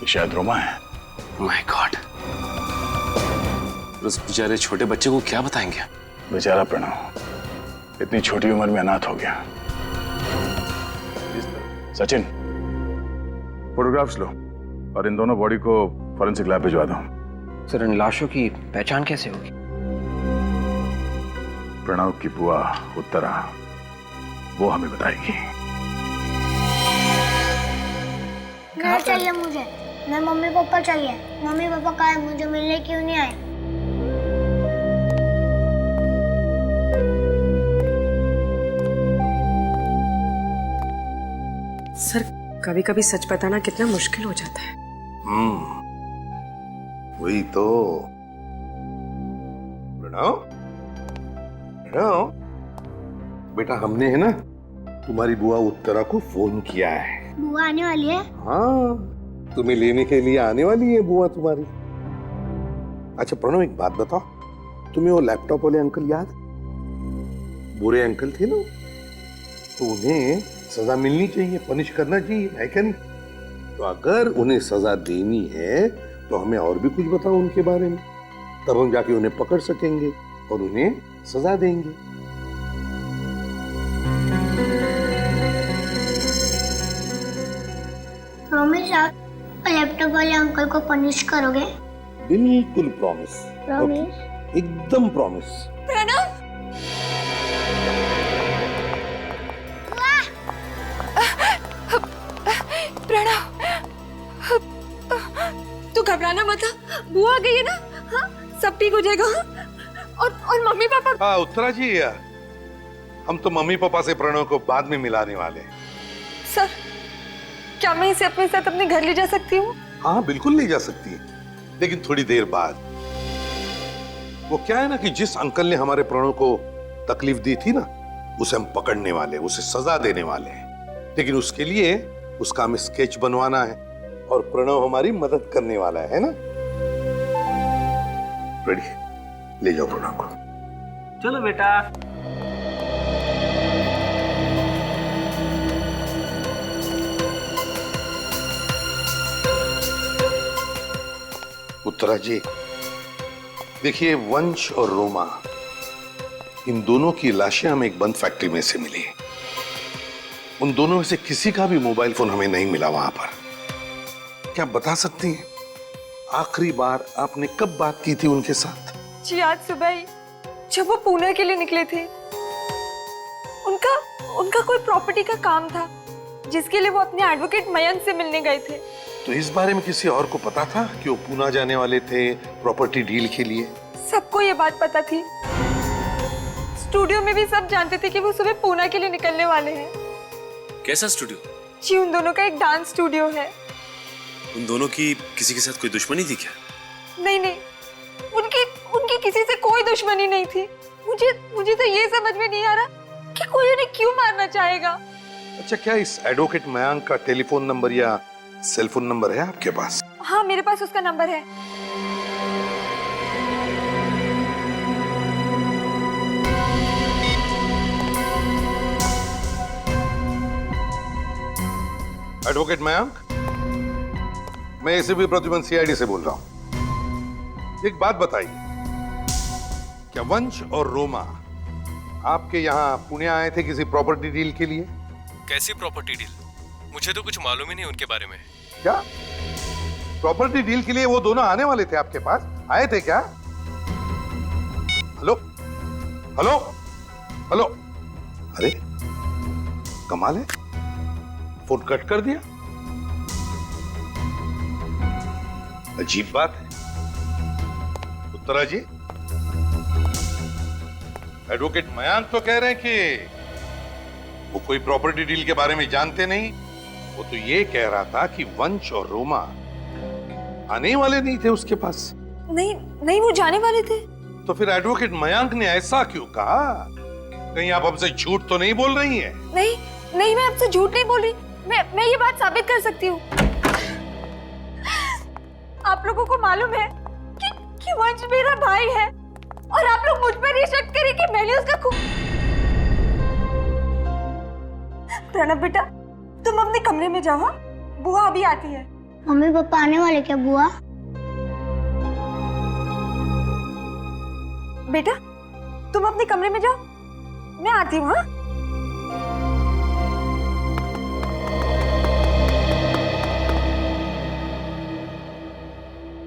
ये शायद रोमा है। माय गॉड, उस बेचारे छोटे बच्चे को क्या बताएंगे? बेचारा प्रणव इतनी छोटी उम्र में अनाथ हो गया। सचिन, फोटोग्राफ्स लो और इन दोनों बॉडी को फॉरेंसिक लैब भिजवा दो। सर, इन लाशों की पहचान कैसे होगी? प्रणव की बुआ उत्तरा वो हमें बताएगी। घर चाहिए मुझे, मैं मम्मी पापा चाहिए। मम्मी पापा कहाँ है? मुझे मिलने क्यों नहीं आए? सर कभी कभी सच बताना कितना मुश्किल हो जाता है। वही तो। प्रणव, प्रणव बेटा, हमने है ना तुम्हारी बुआ उत्तरा को फोन किया है। बुआ आने वाली है? हाँ, तुम्हें लेने के लिए आने वाली है बुआ तुम्हारी। अच्छा प्रणव, एक बात बताओ, तुम्हें वो लैपटॉप वाले अंकल याद? बुरे अंकल थे ना, तो उन्हें सजा मिलनी चाहिए, पनिश करना चाहिए, है क्या नहीं? तो अगर उन्हें सजा देनी है तो हमें और भी कुछ बताओ उनके बारे में, तब हम जाके उन्हें पकड़ सकेंगे और उन्हें सजा देंगे। प्रॉमिस आप लैपटॉप वाले अंकल को पनिश करोगे? बिल्कुल प्रॉमिस। प्रॉमिस? एकदम प्रॉमिस। प्रणव, प्रणव, तू घबराना मत। बुआ आ गई है ना? हाँ, सब ठीक हो जाएगा। और मम्मी पापा? हाँ उत्तरा जी, हम तो मम्मी पापा से प्रणव को बाद में मिलाने वाले हैं। सर, क्या मैं इसे अपने साथ अपने घर ले जा सकती हूँ? हाँ बिल्कुल ले जा सकती है, लेकिन थोड़ी देर बाद। वो क्या है ना कि जिस अंकल ने हमारे प्रणव को तकलीफ दी थी ना, उसे हम पकड़ने वाले, उसे सजा देने वाले हैं। लेकिन उसके लिए उसका हमें स्केच बनवाना है और प्रणव हमारी मदद करने वाला है ना? रेडी, ले जाओ प्रणव को। चलो बेटा। उत्तरा जी, देखिए, वंश और रोमा, इन दोनों की लाशें हमें एक बंद फैक्ट्री में से मिली। उन दोनों में से किसी का भी मोबाइल फोन हमें नहीं मिला वहां पर। क्या बता सकती हैं आखिरी बार आपने कब बात की थी उनके साथ? जी आज सुबह ही, जब वो पुणे के लिए निकले थे। उनका कोई प्रॉपर्टी का काम था जिसके लिए वो अपने एडवोकेट मयंक से मिलने गए थे। तो इस बारे में किसी और को पता था कि वो पुणे जाने वाले थे प्रॉपर्टी डील के लिए? सबको ये बात पता थी। स्टूडियो में भी सब जानते थे कि वो सुबह पुणे के लिए निकलने वाले हैं। कैसा स्टूडियो? जी उन दोनों का एक डांस स्टूडियो है। उन दोनों की किसी के साथ कोई दुश्मनी थी क्या? नहीं नहीं, उनकी किसी से कोई दुश्मनी नहीं थी। मुझे तो ये समझ में नहीं आ रहा कि कोई उन्हें क्यों मारना चाहेगा। अच्छा, क्या इस एडवोकेट मयंक का टेलीफोन नंबर या सेल फोन नंबर है आपके पास? हाँ, मेरे पास उसका नंबर है। एडवोकेट मयंक, मैं एसीपी प्रद्युमन सीआईडी से बोल रहा हूं। एक बात बताइए, क्या वंश और रोमा आपके यहाँ पुणे आए थे किसी प्रॉपर्टी डील के लिए? कैसी प्रॉपर्टी डील? मुझे तो कुछ मालूम ही नहीं उनके बारे में। क्या प्रॉपर्टी डील के लिए वो दोनों आने वाले थे आपके पास? आए थे क्या? हेलो हेलो हेलो, अरे कमाल है, फोन कट कर दिया। अजीब बात है। उत्तरा जी, एडवोकेट मयंक तो कह रहे हैं कि वो कोई प्रॉपर्टी डील के बारे में जानते नहीं। वो तो ये कह रहा था कि वंश और रोमा आने वाले नहीं थे उसके पास। नहीं, वो जाने वाले थे। तो फिर एडवोकेट मयंक ने ऐसा क्यों कहा? कहीं आप हमसे झूठ तो नहीं बोल रही हैं? नहीं, मैं आपसे झूठ नहीं बोल रही। मैं ये बात साबित कर सकती हूँ। आप लोगों को मालूम है कि वंश मेरा भाई है और आप लोग मुझ पर ये शक करें कि मैंने उसका खून। प्रणव बेटा, तुम अपने कमरे में जाओ, बुआ अभी आती है। मम्मी पापा आने वाले क्या बुआ? बेटा, तुम अपने कमरे में जाओ, मैं आती हूँ। हाँ,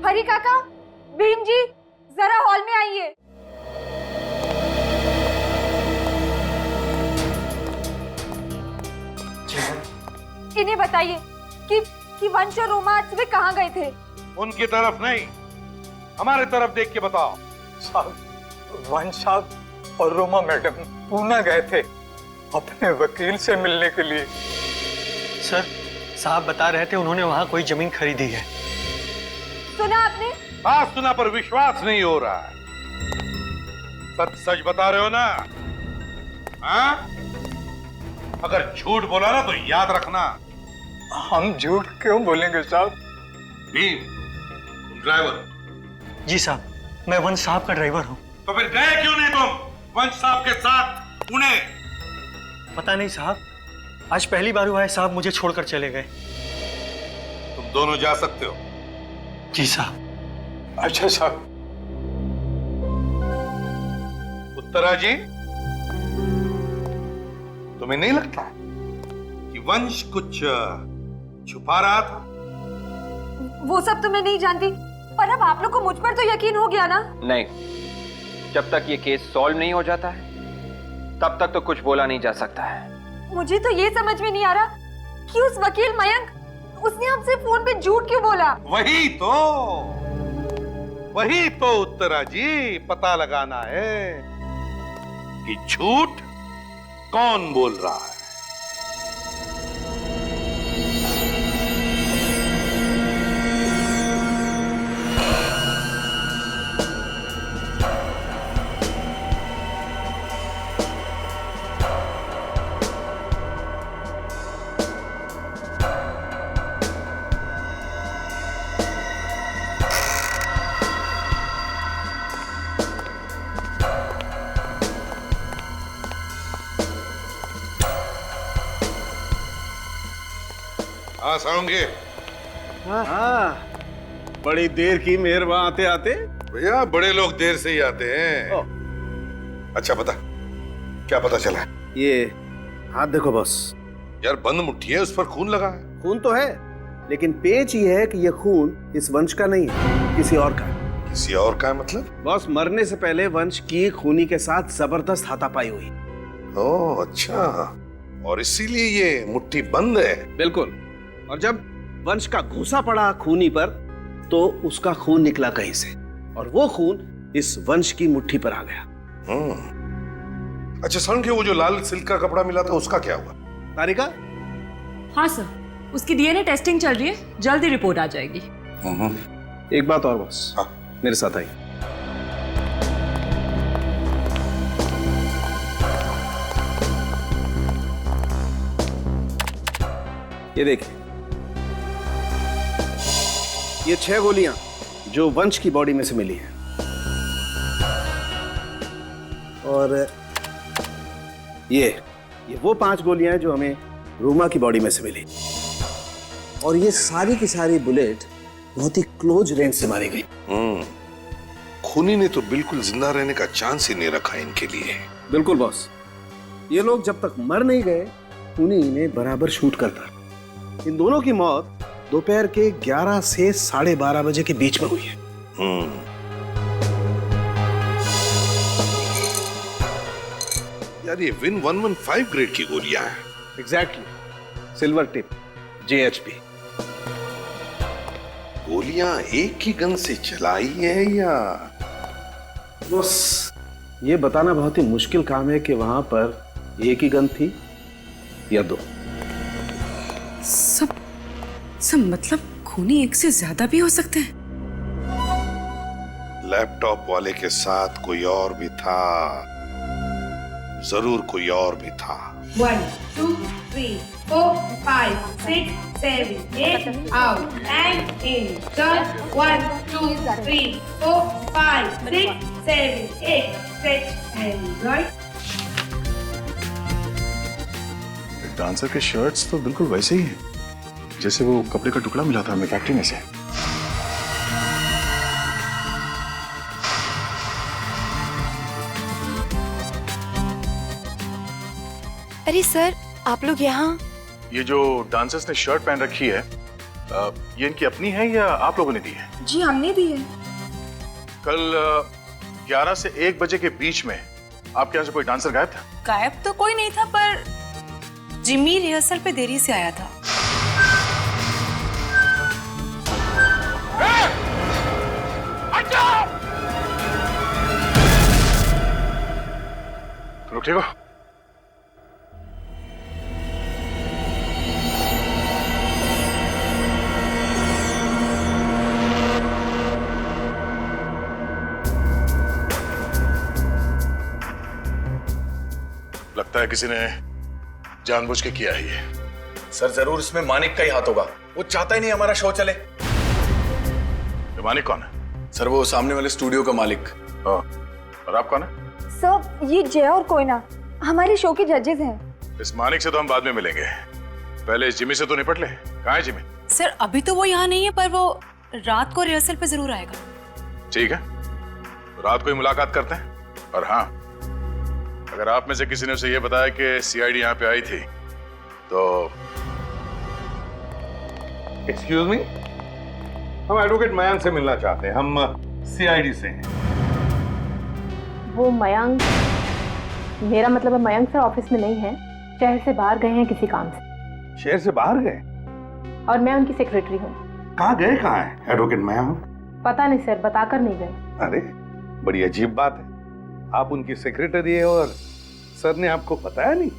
हरी काका, भीम जी, जरा हॉल में आइए। इन्हें बताइए कि वंश और रोमा आज सुबह कहाँ गए थे? उनकी तरफ नहीं, हमारे तरफ देख के बताओ। साहब, वंश साहब और रोमा मैडम पूना गए थे अपने वकील से मिलने के लिए। सर, साहब बता रहे थे उन्होंने वहां कोई जमीन खरीदी है। सुना आपने? बात सुना पर विश्वास नहीं हो रहा है। सच सच बता रहे हो ना? हाँ? अगर झूठ बोला ना तो याद रखना। हम झूठ क्यों बोलेंगे साहब? भीम, तुम ड्राइवर? जी साहब, मैं वंश साहब का ड्राइवर हूँ। तो फिर गए क्यों नहीं तुम वंश साहब के साथ पुणे? पता नहीं साहब, आज पहली बार हुआ है साहब मुझे छोड़कर चले गए। तुम दोनों जा सकते हो? जी साहब। अच्छा साहब। उत्तरा जी, तुम्हें नहीं लगता कि वंश कुछ छुपा रहा था? वो सब तो मैं नहीं जानती, पर अब आप लोग को मुझ पर तो यकीन हो गया ना? नहीं, जब तक ये केस सॉल्व नहीं हो जाता है तब तक तो कुछ बोला नहीं जा सकता है। मुझे तो ये समझ में नहीं आ रहा कि उस वकील मयंक उसने हमसे फोन पे झूठ क्यों बोला? वही तो उत्तरा जी पता लगाना है कि झूठ कौन बोल रहा है। हाँ सारंगी। हाँ, बड़ी देर की मेहरबान आते आते। भैया बड़े लोग देर से ही आते हैं। अच्छा बता, क्या पता चला? ये हाथ देखो बॉस। यार बंद मुट्ठी है, उस पर खून लगा है। खून तो है, लेकिन पेच ये है कि ये खून इस वंश का नहीं है, किसी और का है। किसी और का है मतलब? बॉस, मरने से पहले वंश की खूनी के साथ जबरदस्त हाथापाई हुई। ओह अच्छा, और इसीलिए ये मुट्ठी बंद है। बिल्कुल। और जब वंश का घूसा पड़ा खूनी पर तो उसका खून निकला कहीं से, और वो खून इस वंश की मुट्ठी पर आ गया। अच्छा सारंगी, वो जो लाल सिल्क का कपड़ा मिला था उसका क्या हुआ? तारिका? हाँ सर, उसकी डीएनए टेस्टिंग चल रही है, जल्दी रिपोर्ट आ जाएगी। एक बात और बॉस, मेरे साथ आई। ये देखिए, ये 6 गोलियां जो वंश की बॉडी में से मिली हैं, और ये वो 5 गोलियां जो हमें रोमा की बॉडी में से मिली, और ये सारी की सारी बुलेट बहुत ही क्लोज रेंज से मारी गई। खूनी ने तो बिल्कुल जिंदा रहने का चांस ही नहीं रखा इनके लिए। बिल्कुल बॉस, ये लोग जब तक मर नहीं गए खूनी इन्हें बराबर शूट करता। इन दोनों की मौत दोपहर के 11 से 12:30 बजे के बीच में हुई है। यार ये विन 115 ग्रेड की गोलियां हैं। Exactly, silver tip, JHP। गोलियां एक ही गन से चलाई है या? बस ये बताना बहुत ही मुश्किल काम है कि वहां पर एक ही गन थी या 2। सब मतलब खूनी एक से ज्यादा भी हो सकते हैं। लैपटॉप वाले के साथ कोई और भी था, जरूर कोई और भी था। 1 2 3 4 5 6 7 8 out and in turn 1 2 3 4 5 6 7 8 stretch and right। Dancer के शर्ट्स तो बिल्कुल वैसे ही हैं जैसे वो कपड़े का टुकड़ा मिला था हमें फैक्ट्री में से। अरे सर, आप लोग यहाँ? ये जो डांसर्स ने शर्ट पहन रखी है, ये इनकी अपनी है या आप लोगों ने दी है? जी हमने दी है। कल 11 से 1 बजे के बीच में आपके यहाँ से कोई डांसर गायब था? गायब तो कोई नहीं था, पर जिम्मी रिहर्सल पे देरी से आया था। लोग ठीक हो? लगता है किसी ने जानबूझ के किया है ये। सर जरूर इसमें मानिक का ही हाथ होगा। वो चाहता ही नहीं हमारा शो चले। ये मानिक कौन है? सर वो सामने वाले स्टूडियो का मालिक। और आप कौन है? सर ये जय और कोयना हमारे शो के जजेस हैं। इस मानिक से तो हम बाद में मिलेंगे, पहले इस जिमी से तो निपट ले। कहाँ है जिमी? सर अभी तो वो यहाँ नहीं है, पर वो रात को रिहर्सल पे जरूर आएगा। ठीक है, तो रात को ही मुलाकात करते हैं। और हाँ, अगर आप में से किसी ने उसे ये बताया कि सीआईडी यहाँ पे आई थी तो एक्सक्यूज मी, हम एडवोकेट मयंक से मिलना चाहते हैं। हम सीआईडी से हैं। वो मयंक, मेरा मतलब है मयंक सर ऑफिस में नहीं है, शहर से बाहर गए हैं किसी काम से। शहर से बाहर गए? और मैं उनकी सेक्रेटरी हूँ। कहाँ गए? कहाँ है एडवोकेट मयंक? पता नहीं सर, बताकर नहीं गए। अरे बड़ी अजीब बात है, आप उनकी सेक्रेटरी है और सर ने आपको बताया नहीं,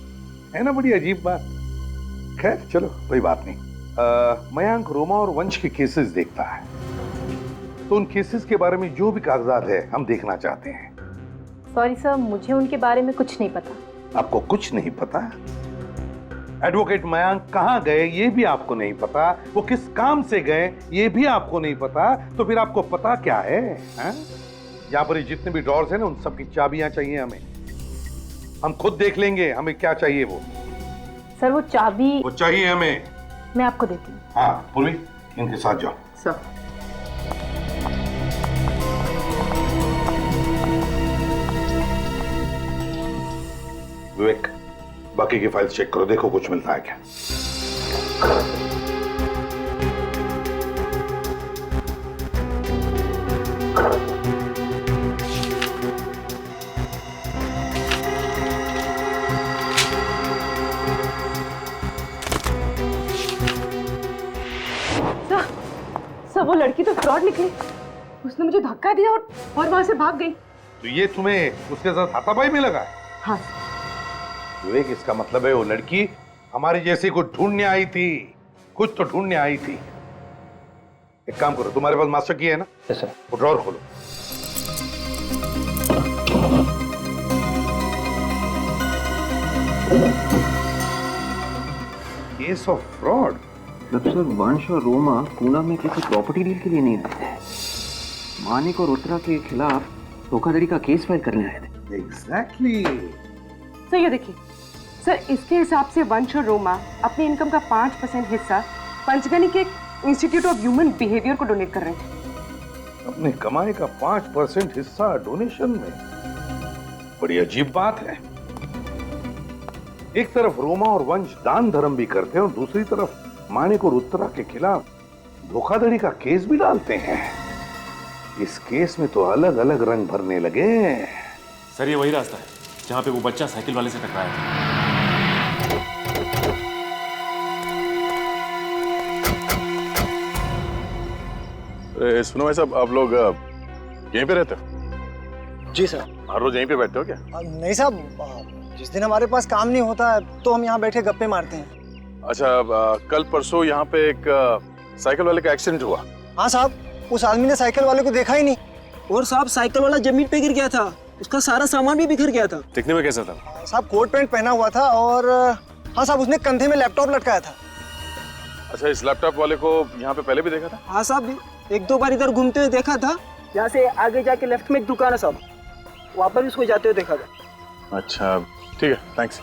है ना? बड़ी अजीब बात। खैर चलो कोई बात नहीं। मयंक रोमा और वंश के केसेस देखता है, तो उन केसेस के बारे में जो भी कागजात है हम देखना चाहते हैं। सॉरी सर, मुझे उनके बारे में कुछ नहीं पता। आपको कुछ नहीं पता? एडवोकेट मयंक कहाँ गए ये भी आपको नहीं पता, वो किस काम से गए ये भी आपको नहीं पता, तो फिर आपको पता क्या है? यहाँ पर जितने भी ड्रॉर्स हैं ना, उन सब की चाबियां चाहिए हमें। हम खुद देख लेंगे हमें क्या चाहिए वो। सर वो चाबी वो चाहिए हमें। मैं आपको देती हूँ। हाँ पूर्वी, इनके साथ जाओ। सर विवेक, बाकी की फाइल्स चेक करो, देखो कुछ मिलता है क्या। सर वो लड़की तो फ्रॉड निकली, उसने मुझे धक्का दिया और वहां से भाग गई। तो ये तुम्हें उसके साथ हाथापाई में लगा है? हाँ विवेक, इसका मतलब है वो लड़की हमारे जैसे को ढूंढने आई थी, कुछ तो ढूंढने आई थी। एक काम करो, तुम्हारे पास मास्टर की है ना? Yes sir. वो ड्रॉर खोलो। Case of fraud. मतलब सर वंश और रोमा पूना में किसी प्रॉपर्टी डील के लिए नहीं आए थे, मानिक और उत्तरा के खिलाफ धोखाधड़ी का केस फाइल करने आए थे। एग्जैक्टली। सर ये देखिए सर, इसके हिसाब से वंश और रोमा अपनी इनकम का 5% हिस्सा पंचगनी के इंस्टीट्यूट ऑफ ह्यूमन बिहेवियर को डोनेट कर रहे हैं। अपने कमाई का 5% हिस्सा डोनेशन में? बड़ी अजीब बात है। एक तरफ रोमा और वंश दान धर्म भी करते हैं और दूसरी तरफ मानिक और उत्तरा के खिलाफ धोखाधड़ी का केस भी डालते हैं। इस केस में तो अलग अलग रंग भरने लगे। सर ये वही रास्ता है जहाँ पे वो बच्चा साइकिल वाले से टकराया था। सुनो भाई साहब, आप लोग यहीं पे रहते हो? जी सर। हर रोज यहीं पे बैठते हो क्या? नहीं साहब, जिस दिन हमारे पास काम नहीं होता है तो हम यहाँ बैठे गप्पे मारते हैं। अच्छा, कल परसों यहाँ पे एक साइकिल वाले का एक्सीडेंट हुआ। हाँ साहब, उस आदमी ने साइकिल वाले को देखा ही नहीं। और साहब साइकिल वाला जमीन पे गिर गया था, उसका सारा सामान भी बिखर गया था। दिखने में कैसा था? साहब कोट पैंट पहना हुआ था और हाँ साहब उसने कंधे में लैपटॉप लटकाया था। अच्छा, इस लैपटॉप वाले को यहाँ पे पहले भी देखा था? हाँ साहब, एक दो बार इधर घूमते हुए देखा था। यहाँ से आगे जाके लेफ्ट में एक दुकान है साहब, वहाँ पर भी सो जाते हुए देखा था। अच्छा ठीक है, थैंक्स।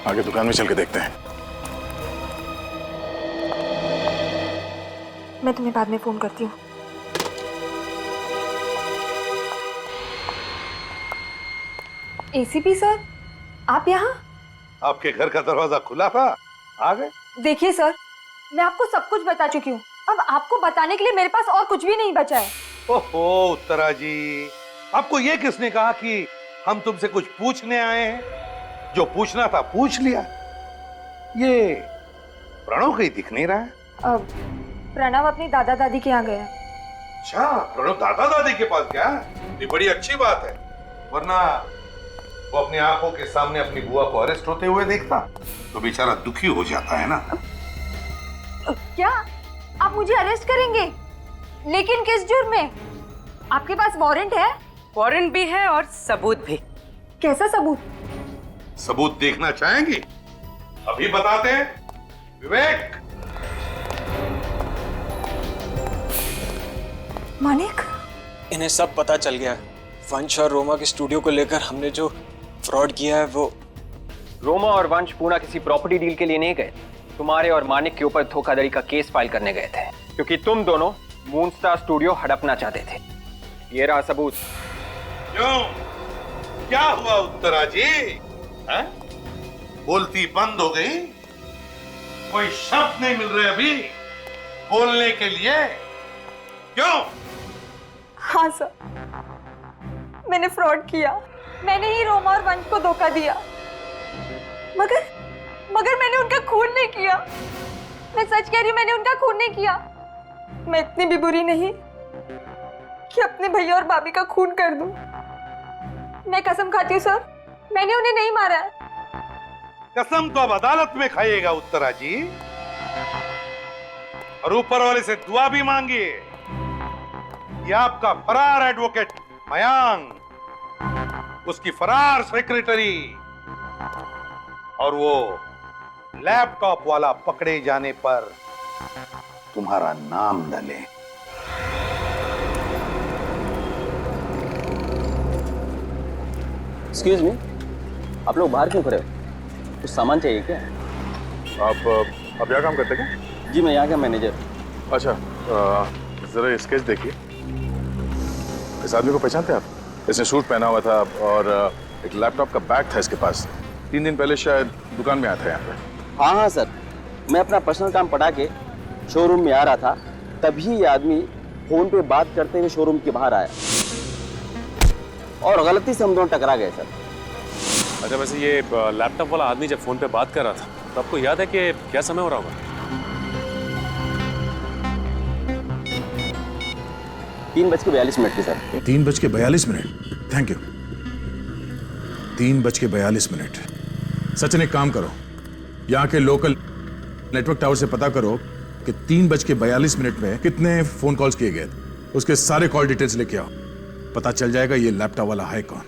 आगे दुकान में चल के देखते हैं। मैं तुम्हें बाद में फोन करती हूँ। एसीपी सर, आप यहाँ? आपके घर का दरवाजा खुला था, आ गए। देखिए सर, मैं आपको सब कुछ बता चुकी हूँ, अब आपको बताने के लिए मेरे पास और कुछ भी नहीं बचा है। ओहो उत्तरा जी, आपको ये किसने कहा कि हम तुमसे कुछ पूछने आए हैं? जो पूछना था पूछ लिया। ये प्रणव कहीं दिख नहीं रहा है। अब प्रणव अपनी दादा दादी के यहाँ गया। अच्छा, प्रणव दादा दादी के पास गया? ये बड़ी अच्छी बात है, वरना वो अपनी आंखों के सामने अपनी बुआ को अरेस्ट होते हुए देखता तो बेचारा दुखी हो जाता है ना। क्या आप मुझे अरेस्ट करेंगे? लेकिन किस जुर्म में? आपके पास वारंट है? वारंट भी है और सबूत भी। कैसा सबूत? सबूत देखना चाहेंगे? अभी बताते हैं। विवेक, मानिक, इन्हें सब पता चल गया। वंश और रोमा के स्टूडियो को लेकर हमने जो फ्रॉड किया है वो। रोमा और वंश पूना किसी प्रॉपर्टी डील के लिए नहीं गए, तुम्हारे और मानिक के ऊपर धोखाधड़ी का केस फाइल करने गए थे, क्योंकि तुम दोनों मूनस्टार स्टूडियो हड़पना चाहते थे। ये रहा सबूत। क्यों, क्या हुआ उत्तरा जी? है? बोलती बंद हो गई? कोई शब्द नहीं मिल रहे अभी बोलने के लिए? क्यों? हाँ सर, मैंने फ्रॉड किया। मैंने ही रोमा और वंश को धोखा दिया। मगर मैंने उनका खून नहीं किया। मैं सच कह रही हूँ, मैंने उनका खून नहीं किया। मैं इतनी भी बुरी नहीं कि अपने भैया और भाभी का खून कर दूं। मैं कसम खाती हूँ सर, मैंने उन्हें नहीं मारा है। कसम तो अब अदालत में खाइएगा उत्तरा जी, और ऊपर वाले से दुआ भी मांगिए कि आपका फरार एडवोकेट मयांक, उसकी फरार सेक्रेटरी और वो लैपटॉप वाला पकड़े जाने पर तुम्हारा नाम न ले। एक्सक्यूज मी, आप लोग बाहर क्यों खड़े हो? कुछ सामान चाहिए क्या? आप यहाँ काम करते क्या? जी, मैं यहाँ का मैनेजर। अच्छा, जरा स्केच देखिए। इस आदमी को पहचानते हैं आप? इसने सूट पहना हुआ था और एक लैपटॉप का बैग था इसके पास। 3 दिन पहले शायद दुकान में आया था यहाँ पे। हाँ सर, मैं अपना पर्सनल काम पटा के शोरूम में आ रहा था, तभी ये आदमी फोन पे बात करते हुए शोरूम के बाहर आया और गलती से हम दोनों टकरा गए सर। अच्छा, वैसे ये लैपटॉप वाला आदमी जब फोन पे बात कर रहा था तो आपको याद है कि क्या समय हो रहा होगा? 3:42 की सर। 3:42? Thank you. 3:42। सचिन, एक काम करो, यहाँ के लोकल नेटवर्क टावर से पता करो कि 3:42 में कितने फोन कॉल्स किए गए थे। उसके सारे कॉल डिटेल्स लेके आओ, पता चल जाएगा ये लैपटॉप वाला है कौन।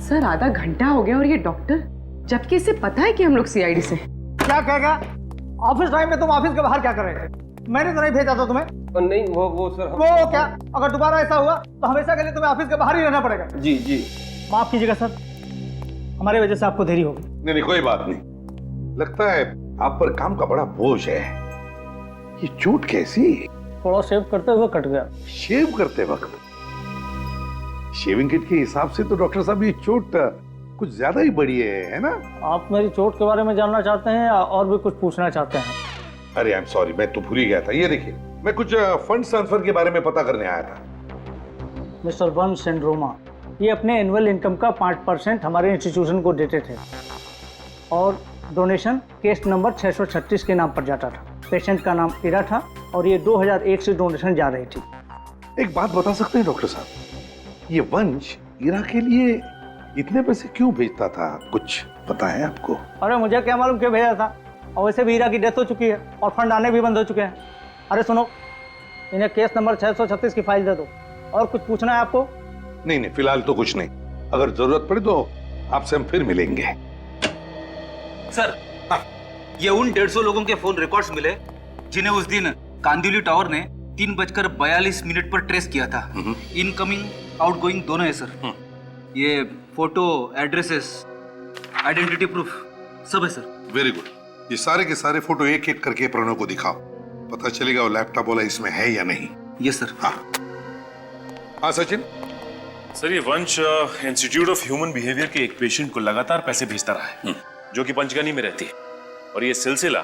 सर, आधा घंटा हो गया और ये डॉक्टर, जबकि इसे पता है कि हम लोग सीआईडी से। क्या कहेगा? ऑफिस टाइम में तुम ऑफिस के बाहर क्या कर रहे थे? मैंने तो नहीं भेजा था तुम्हें। नहीं, वो सर। वो क्या? अगर दोबारा ऐसा हुआ तो हमेशा के लिए तुम्हें ऑफिस के बाहर ही रहना पड़ेगा। जी जी। माफ कीजिएगा सर, हमारी वजह से आपको देरी होगी। नहीं, कोई बात नहीं। लगता है आप पर काम का बड़ा बोझ है। ये चोट कैसी? थोड़ा शेव करते हुए कट गया। शेव करते वक्त? शेविंग किट के हिसाब से तो डॉक्टर साहब ये चोट कुछ ज्यादा ही बड़ी है ना? आप मेरी चोट के बारे में जानना चाहते हैं या और भी कुछ पूछना चाहते हैं? अरे आई एम सॉरी, मैं तो भूल ही गया था। ये देखिए, मैं कुछ फंड ट्रांसफर के बारे में पता करने आया था। मिस्टर वंश एंड रोमा, ये अपने एनुअल इनकम का 5% हमारे इंस्टीट्यूशन को देते थे और डोनेशन केस नंबर 636 के नाम पर जाता था। पेशेंट का नाम इरा था और ये 2001 से डोनेशन जा रही थी। एक बात बता सकते हैं डॉक्टर साहब, ये वंश इरा के लिए इतने पैसे क्यों भेजता था? कुछ पता है आपको? अरे मुझे क्या मालूम क्यों भेजा था, और वैसे भी हीरा की डेथ हो चुकी है और फंड आने भी बंद हो चुके हैं। अरे सुनो, इन्हें केस नंबर 636 की फाइल दे दो। और कुछ पूछना है आपको? नहीं, फिलहाल तो कुछ नहीं। अगर जरूरत पड़े तो आपसे हम फिर मिलेंगे। सर, ये उन 150 लोगों के फोन रिकॉर्ड्स मिले जिन्हें उस दिन कांदिवली टावर ने 3:42 पर ट्रेस किया था। इनकमिंग आउटगोइंग दोनों है सर। ये फोटो, एड्रेसेस, आइडेंटिटी प्रूफ सब है सर। Very good. ये सारे के सारे फोटो एक एक करके प्रणव को दिखाओ, पता चलेगा वो लैपटॉप वाला इसमें है या नहीं। Yes sir. हाँ सचिन। सर, ये वंश इंस्टीट्यूट ऑफ ह्यूमन बिहेवियर के एक पेशेंट को लगातार पैसे भेजता रहा है, जो कि पंचगनी में रहती है, और ये सिलसिला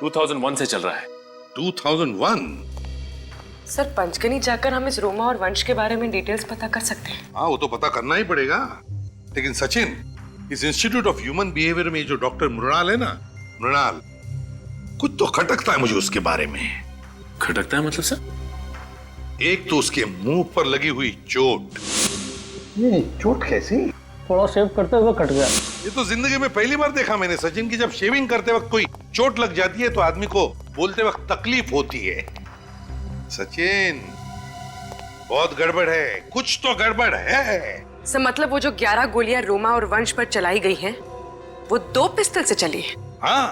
2001 से चल रहा है। 2001? सर, पंचगनी जाकर हम इस रोमा और वंश के बारे में डिटेल्स पता कर सकते हैं। हाँ, वो तो पता करना ही पड़ेगा। लेकिन सचिन, इस इंस्टीट्यूट ऑफ ह्यूमन बिहेवियर में जो डॉक्टर मृणाल है ना, मृणाल, कुछ तो खटकता है मुझे उसके बारे में। खटकता है मतलब सर? एक तो उसके मुंह पर लगी हुई चोट। ये चोट कैसी? थोड़ा शेव करते हुए कट गया। ये तो जिंदगी में पहली बार देखा मैंने सचिन की, जब शेविंग करते वक्त कोई चोट लग जाती है तो आदमी को बोलते वक्त तकलीफ होती है। सचिन, बहुत गड़बड़ है, कुछ तो गड़बड़ है। सर मतलब वो जो 11 गोलियां रोमा और वंश पर चलाई गई हैं, वो 2 पिस्टल से चली है। हाँ,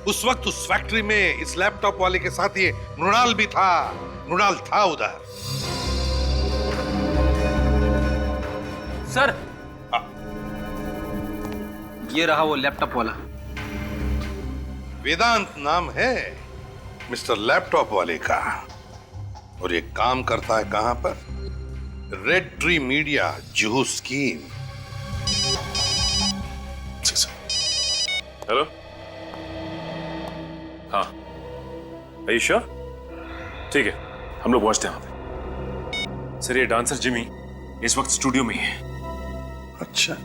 उस वक्त उस फैक्ट्री में इस लैपटॉप वाले के साथ ये मृणाल भी था। मृणाल था उधर। सर, ये रहा वो लैपटॉप वाला। वेदांत नाम है मिस्टर लैपटॉप वाले का, और ये काम करता है कहां पर? Red tree media, Juhu scheme. Hello, हाँ, are you sure? ठीक है, हम लोग पहुंचते हैं वहां पे। सर ये डांसर जिमी इस वक्त स्टूडियो में ही है। अच्छा,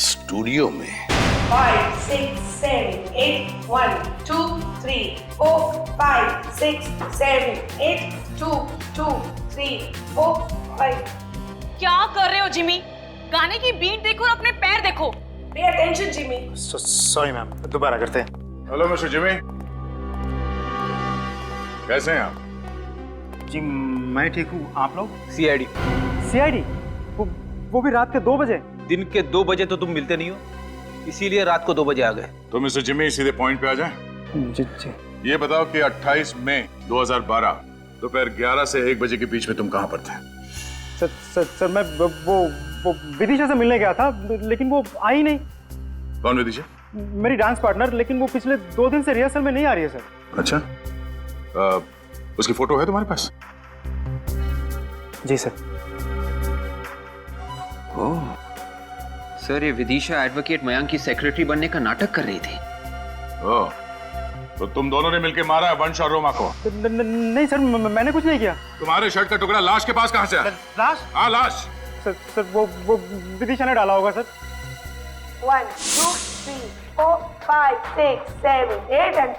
स्टूडियो में? 5, 6, 7, 8, 1, 2, 3, 4, 5, 6, 7, 8, 2, 2, 3, 4, 5। क्या कर रहे हो जिमी? गाने की बीट देखो और अपने पैर देखो। Pay attention, Jimmy. Sorry ma'am, दोबारा करते हैं। हेलो मिस्टर जिमी, कैसे हैं आप? जी मैं ठीक हूँ, आप लोग? सीआईडी। सीआईडी? वो भी रात के 2 बजे? दिन के 2 बजे तो तुम मिलते नहीं हो, इसीलिए रात को 2 बजे आ गए। तो मिस्टर जिमी सीधे पॉइंट पे आ जाएं। जी जी। ये बताओ कि 28 मई 2012 दोपहर 11 से 1 बजे के बीच में तुम कहां पर थे? सर मैं वो विदिशा से मिलने गया था, लेकिन वो आई नहीं। कौन विदिशा? मेरी डांस पार्टनर, लेकिन वो पिछले 2 दिन से रिहर्सल में नहीं आ रही है सर। अच्छा, उसकी फोटो है तुम्हारे पास? जी सर। ओह सर, ये विदिशा एडवोकेट मयंक की सेक्रेटरी बनने का नाटक कर रही थी। ओह, तो तुम दोनों ने मिलकर मारा है वंश और रोमा को? नहीं सर, मैंने कुछ नहीं किया। तुम्हारे शर्ट का टुकड़ा लाश के पास कहां से आया? लाश? हाँ लाश। सर वो विदिशा ने डाला होगा sir. 1, 2, 3, 4, 5, 6, 7, 8 and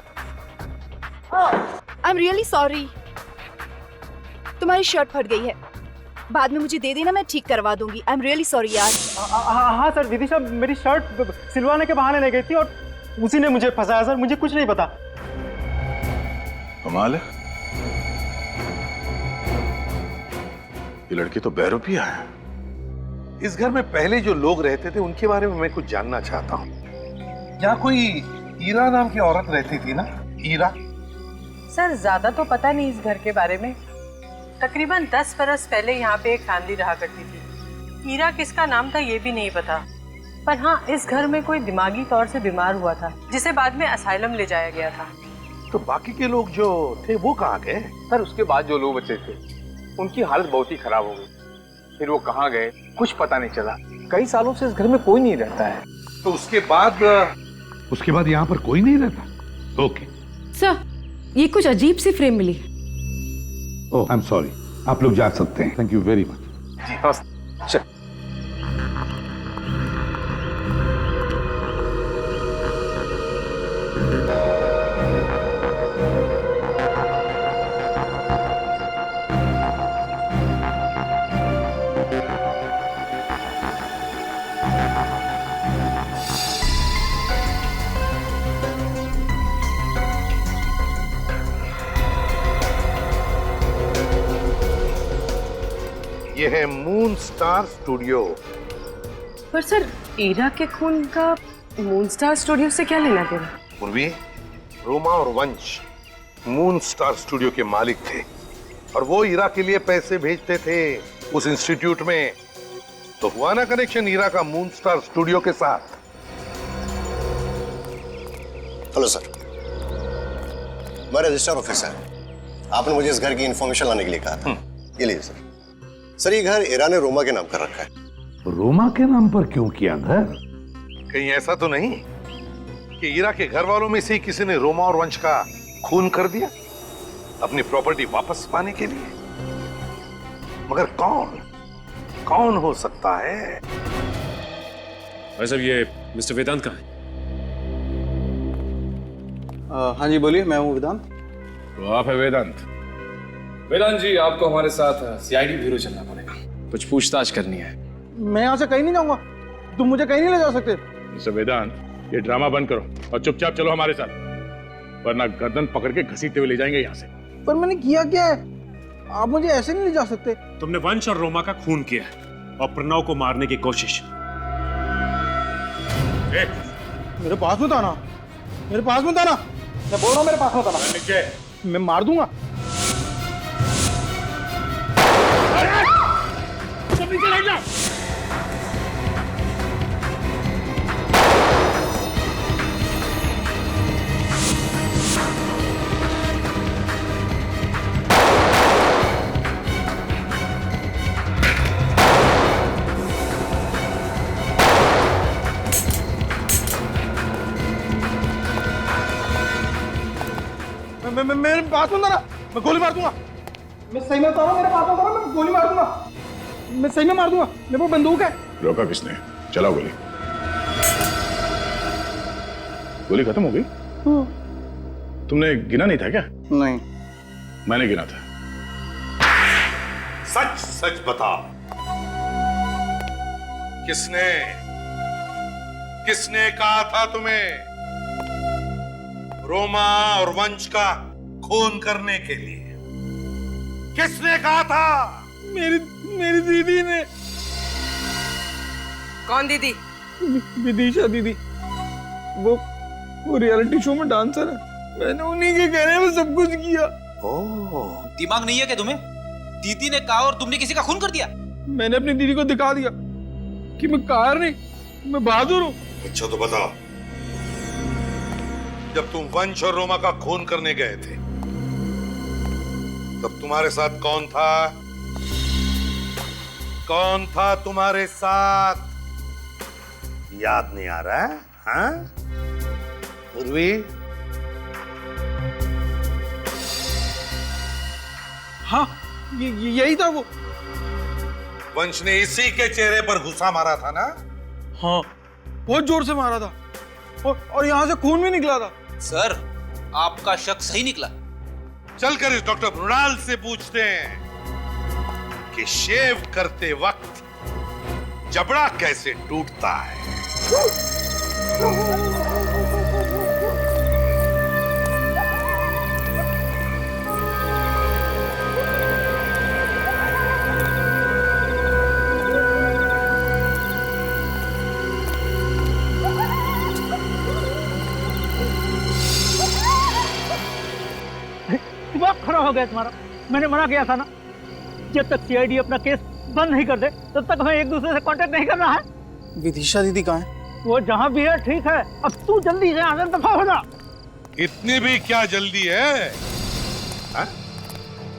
I am really sorry. तुम्हारी शर्ट फट गई है, बाद में मुझे दे देना, मैं ठीक करवा दूंगी। आई एम रियली सॉरी यार। हाँ सर, विदिशा मेरी शर्ट सिलवाने के बहाने ले गई थी और उसी ने मुझे फंसाया सर, मुझे कुछ नहीं पता। कमाल है, ये लड़की तो बहरूपिया है। इस घर में पहले जो लोग रहते थे उनके बारे में मैं कुछ जानना चाहता हूँ। यहाँ कोई ईरा नाम की औरत रहती थी ना? ईरा? सर ज्यादा तो पता नहीं इस घर के बारे में। तकरीबन 10 बरस पहले यहाँ पे एक फैमिली रहा करती थी। ईरा किसका नाम था ये भी नहीं पता, पर हाँ इस घर में कोई दिमागी तौर से बीमार हुआ था, जिसे बाद में असाइलम ले जाया गया था। तो बाकी के लोग जो थे वो कहाँ गए? सर उसके बाद जो लोग बचे थे उनकी हालत बहुत ही खराब हो गई, फिर वो कहाँ गए कुछ पता नहीं चला। कई सालों से इस घर में कोई नहीं रहता है। तो उसके बाद यहाँ पर कोई नहीं रहता? ओके सर, ये कुछ अजीब सी फ्रेम मिली। ओह आई एम सॉरी, आप लोग जा सकते हैं। Thank you very much. जी नमस्ते। ये है मून स्टार स्टूडियो। पर सर, ईरा के खून का मून स्टार स्टूडियो से क्या लेना देना? पूर्वी, रोमा और वंश मून स्टार स्टूडियो के मालिक थे और वो ईरा के लिए पैसे भेजते थे उस इंस्टीट्यूट में। तो हुआ ना कनेक्शन ईरा का मून स्टार स्टूडियो के साथ। हेलो सर, मैं रजिस्ट्रार ऑफिसर है। आपने मुझे इस घर की इंफॉर्मेशन लाने के लिए कहा था। ये लीजिए सर। सर ये घर ईरा ने रोमा के नाम कर रखा है। रोमा के नाम पर क्यों किया घर? कहीं ऐसा तो नहीं कि ईरा के घर वालों में से किसी ने रोमा और वंश का खून कर दिया अपनी प्रॉपर्टी वापस पाने के लिए? मगर कौन हो सकता है? भाई साहब, ये मिस्टर वेदांत कहाँ है? हाँ जी बोलिए, मैं हूँ वेदांत। तो आप है वेदांत? वेदांत जी, आपको हमारे साथ सीआईडी ब्यूरो चलना पड़ेगा, कुछ पूछताछ करनी है। मैं यहाँ से कहीं नहीं जाऊंगा, तुम मुझे कहीं नहीं ले जा सकते। मिस्टर वेदांत, ये ड्रामा बंद करो और चुपचाप चलो हमारे साथ, वरना गर्दन पकड़ के घसीटते हुए ले जाएंगे यहाँ से। पर मैंने किया क्या है? आप मुझे ऐसे नहीं ले जा सकते। तुमने वंश और रोमा का खून किया है और प्रणव को मारने की कोशिश। मेरे पास मत आना, मेरे पास मत आना, मैं बोल रहा हूँ मेरे पास मत आना। मैं मार दूंगा। मेरे पास मत आना, मैं गोली मार दूंगा। मैं सही में बता रहा हूँ, मेरे पास मत आना, मैं गोली मार दूंगा। मैं सही में मार दूंगा, मेरे पास बंदूक है। रोका किसने? चलाओ गोली। गोली खत्म हो गई? तुमने गिना नहीं था क्या? नहीं, मैंने गिना था। सच सच बता, किसने किसने कहा था तुम्हें रोमा और वंश का खून करने के लिए? किसने कहा था? मेरी दीदी ने। कौन दीदी? विदिशा दीदी, वो रियलिटी शो में डांसर है। मैंने उन्हीं के कहने में सब कुछ किया। दिमाग नहीं है क्या तुम्हें? दीदी ने कहा और तुमने किसी का खून कर दिया? मैंने अपनी दीदी को दिखा दिया कि मैं कार नहीं, मैं बहादुर हूँ। अच्छा तो बताओ, जब तुम वंश और रोमा का खून करने गए थे तब तुम्हारे साथ कौन था? कौन था तुम्हारे साथ? याद नहीं आ रहा है? हाँ? उर्वी? हाँ, यही था वो। वंश ने इसी के चेहरे पर घुसा मारा था ना? हाँ, बहुत जोर से मारा था और यहाँ से खून भी निकला था। सर, आपका शक सही निकला। चलकर इस डॉक्टर मृणाल से पूछते हैं कि शेव करते वक्त जबड़ा कैसे टूटता है। दिमाग खराब हो गया तुम्हारा। मैंने मना किया था ना, जब तक सीआईडी अपना केस बंद नहीं कर दे तब तक हमें एक दूसरे से कांटेक्ट नहीं करना है। विदिशा दीदी कहाँ है? वो जहाँ भी है ठीक है, अब तू जल्दी से यहाँ से दफा हो जा। इतनी भी क्या जल्दी है? हा?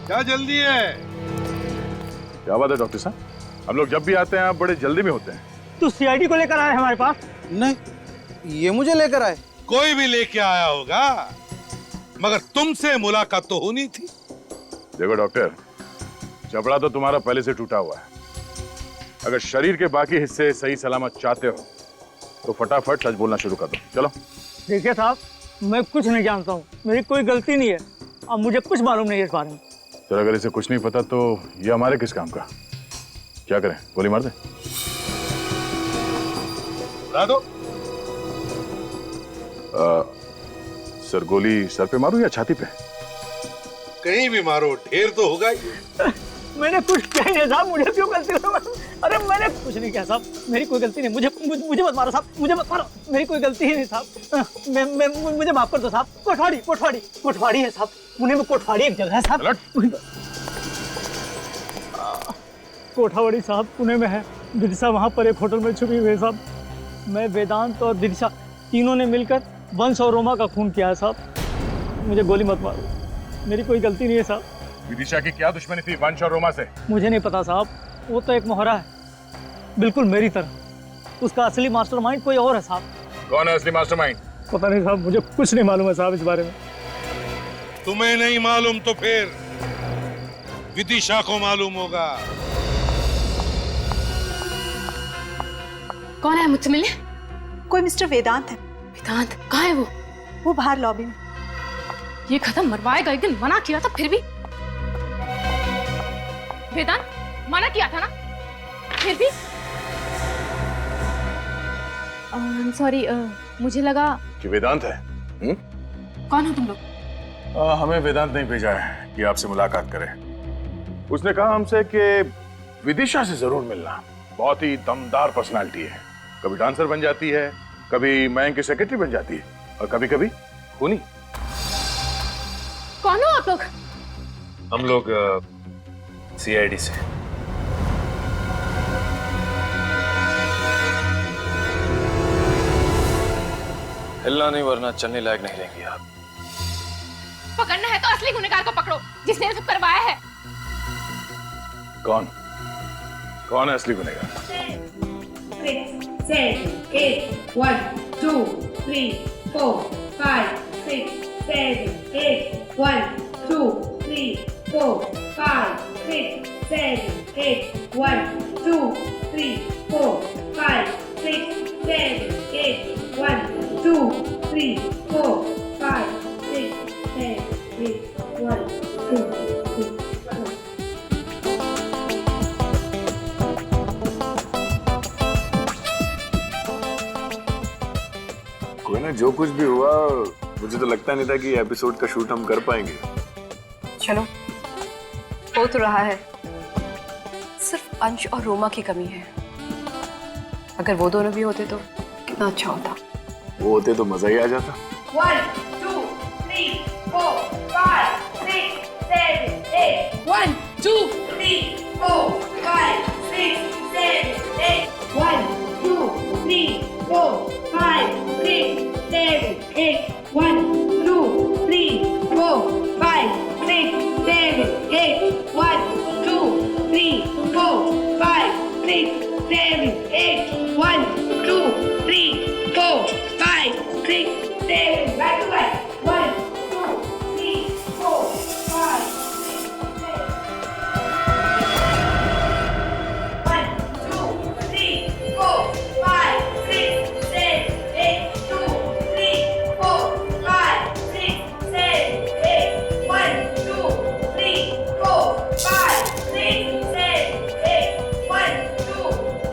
क्या जल्दी है? क्या बात है डॉक्टर साहब, हम लोग जब भी आते हैं आप बड़े जल्दी में होते हैं। तू सीआईडी को लेकर आए हमारे पास? नहीं, ये मुझे लेकर आए। कोई भी लेके आया होगा, मगर तुमसे मुलाकात तो होनी थी। देखो डॉक्टर, जबड़ा तो तुम्हारा पहले से टूटा हुआ है। अगर शरीर के बाकी हिस्से सही सलामत चाहते हो तो फटाफट सच बोलना शुरू कर दो। चलो। देखिए साहब, मैं कुछ नहीं जानता हूँ, मेरी कोई गलती नहीं है और मुझे कुछ मालूम नहीं है इस बारे में। सर, अगर इसे कुछ नहीं पता तो ये हमारे किस काम का? क्या करें, गोली मार दें? मार दो। सर, गोली सर पे मारूं या छाती पे? कहीं भी मारो, ढेर तो होगा ही। मैंने कुछ किया नहीं साहब, मुझे क्यों गलती हो? अरे मैंने कुछ नहीं किया साहब, मेरी कोई गलती नहीं। मुझे मत मारो साहब, मुझे मत मारो, मेरी कोई गलती ही नहीं साहब। मुझे माफ कर दो साहब। कोटवाड़ी है साहब, पुणे में कोटवाड़ी एक जगह है साहब। कोठावाड़ी साहब पुणे में है। दिदिशा वहाँ पर एक होटल में छुपी हुई है साहब। मैं, वेदांत और दिदिशा तीनों ने मिलकर वंश और रोमा का खून किया है साहब। मुझे गोली मत मारो, मेरी कोई गलती नहीं है साहब। विदिशा की क्या दुश्मनी थी वंश और रोमा से? मुझे नहीं पता साहब, वो तो एक मोहरा है, बिल्कुल मेरी तरह। उसका असली मास्टरमाइंड कोई और है साहब। कौन है असली मास्टरमाइंड? पता नहीं साहब, मुझे कुछ नहीं मालूम है साहब इस बारे में। तुम्हें नहीं मालूम तो फिर विदिशा को मालूम होगा। कौन है मुझसे मिलने? कोई मिस्टर वेदांत है। वेदांत कहाँ है वो? वो बाहर लॉबी में। ये खत्म मरवाएगा एक दिन, मना किया था फिर भी। वेदांत, मना किया था ना, फिर भी। सॉरी, मुझे लगा कि वेदांत है। कौन हो तुम लोग? हमें वेदांत नहीं भेजा है कि आपसे मुलाकात करें। उसने कहा हमसे कि विदिशा से जरूर मिलना। बहुत ही दमदार पर्सनालिटी है। कभी डांसर बन जाती है, कभी मयंक की सेक्रेटरी बन जाती है, और कभी कभी खूनी। कौन हो आप लोग? हम लोग सीआईडी से। हिलना नहीं वरना चलने लायक नहीं रहेंगे आप। पकड़ना है तो असली गुनहगार को पकड़ो, जिसने सब करवाया है। कौन कौन है असली गुनहगार? 6, 7, 8, 1, 2, 3, 4, 5, 6, 7, 8, 1, 2, 3, 4, 5, 6, 7, 8, 1, 2, 3, 4, 5, 6, 7, 8, 1, 2, 3, 4, 5, 6, 7, 8, 1, 2, 3, 4. कोई ना, जो कुछ भी हुआ, मुझे तो लगता नहीं था कि एपिसोड का शूट हम कर पाएंगे। चलो, हो तो रहा है, सिर्फ अंश और रोमा की कमी है। अगर वो दोनों भी होते तो कितना अच्छा होता। वो होते तो मजा ही आ जाता। 1, 2, 3, 4, 5, 6, 7, 8. 1, 2, 3, 4, 5, 6, 7, 8. 1, 2, 3, 4, 5, 6, 7, 8. 1, 2, 3, 4, 5, 6, 7, 8. 1, 2, 3, 4, 5, 6, 7, 8. 1, 2, 3, 4, 5, 6, 7. Back to back. 1, 2, 3, 4, 5, 6, 7. 1, 2, 3, 4, 5, 6, 7, 8. 2, 3, 4, 5, 6, 7, 8. 1, 2, 3, 4, 5, 6, 7, 8. 1, 2,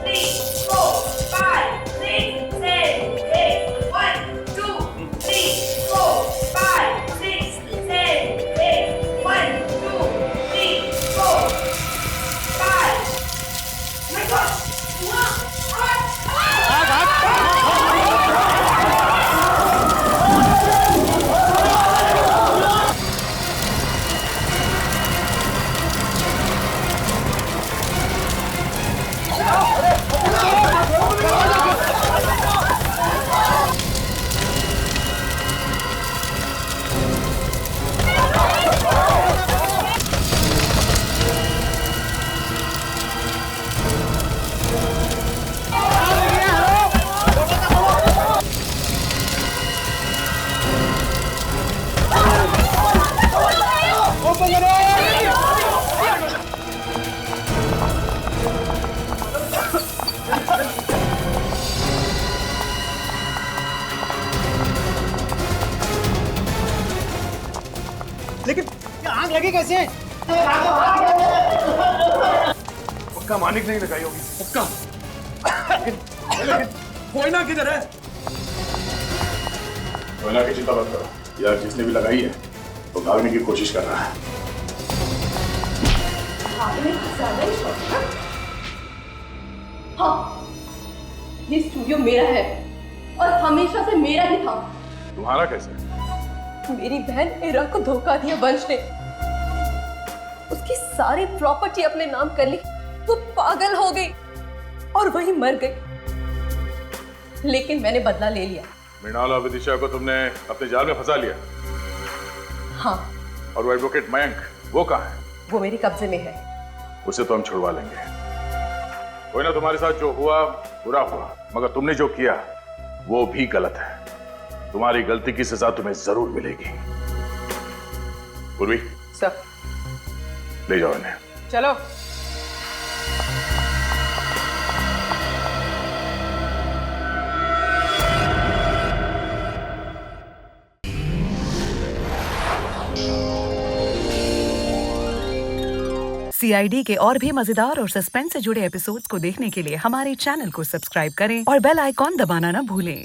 3, 4, 5, 6, 7, 8. 1, 2, 3, 4, 5, 6, 7, 8. 1, 2, 3, 4, 5. My God! लेकिन आग लगी कैसे? पक्का मानिक नहीं लगाई होगी। पक्का। लेकिन कोयना किधर है? कोयना की चिंता मत करो यार, जिसने भी लगाई है तो भागने की कोशिश कर रहा है। हाँ, ये स्टूडियो मेरा है और हमेशा से मेरा ही था। तुम्हारा कैसे? मेरी बहन इरा को धोखा दिया वंश ने, उसकी सारी प्रॉपर्टी अपने नाम कर ली। वो पागल हो गई और वही मर गई। लेकिन मैंने बदला ले लिया। मृणाल और विदिशा को तुमने अपने जाल में फंसा लिया। हाँ। और वो एडवोकेट मयंक, वो कहाँ है? वो मेरे कब्जे में है। उसे तो हम छुड़वा लेंगे। कोई ना, तुम्हारे साथ जो हुआ बुरा हुआ, मगर तुमने जो किया वो भी गलत है। तुम्हारी गलती की सजा तुम्हें जरूर मिलेगी। पूर्वी, सर, ले जाओ इन्हें। चलो। CID के और भी मजेदार और सस्पेंस से जुड़े एपिसोड्स को देखने के लिए हमारे चैनल को सब्सक्राइब करें और बेल आइकॉन दबाना ना भूलें।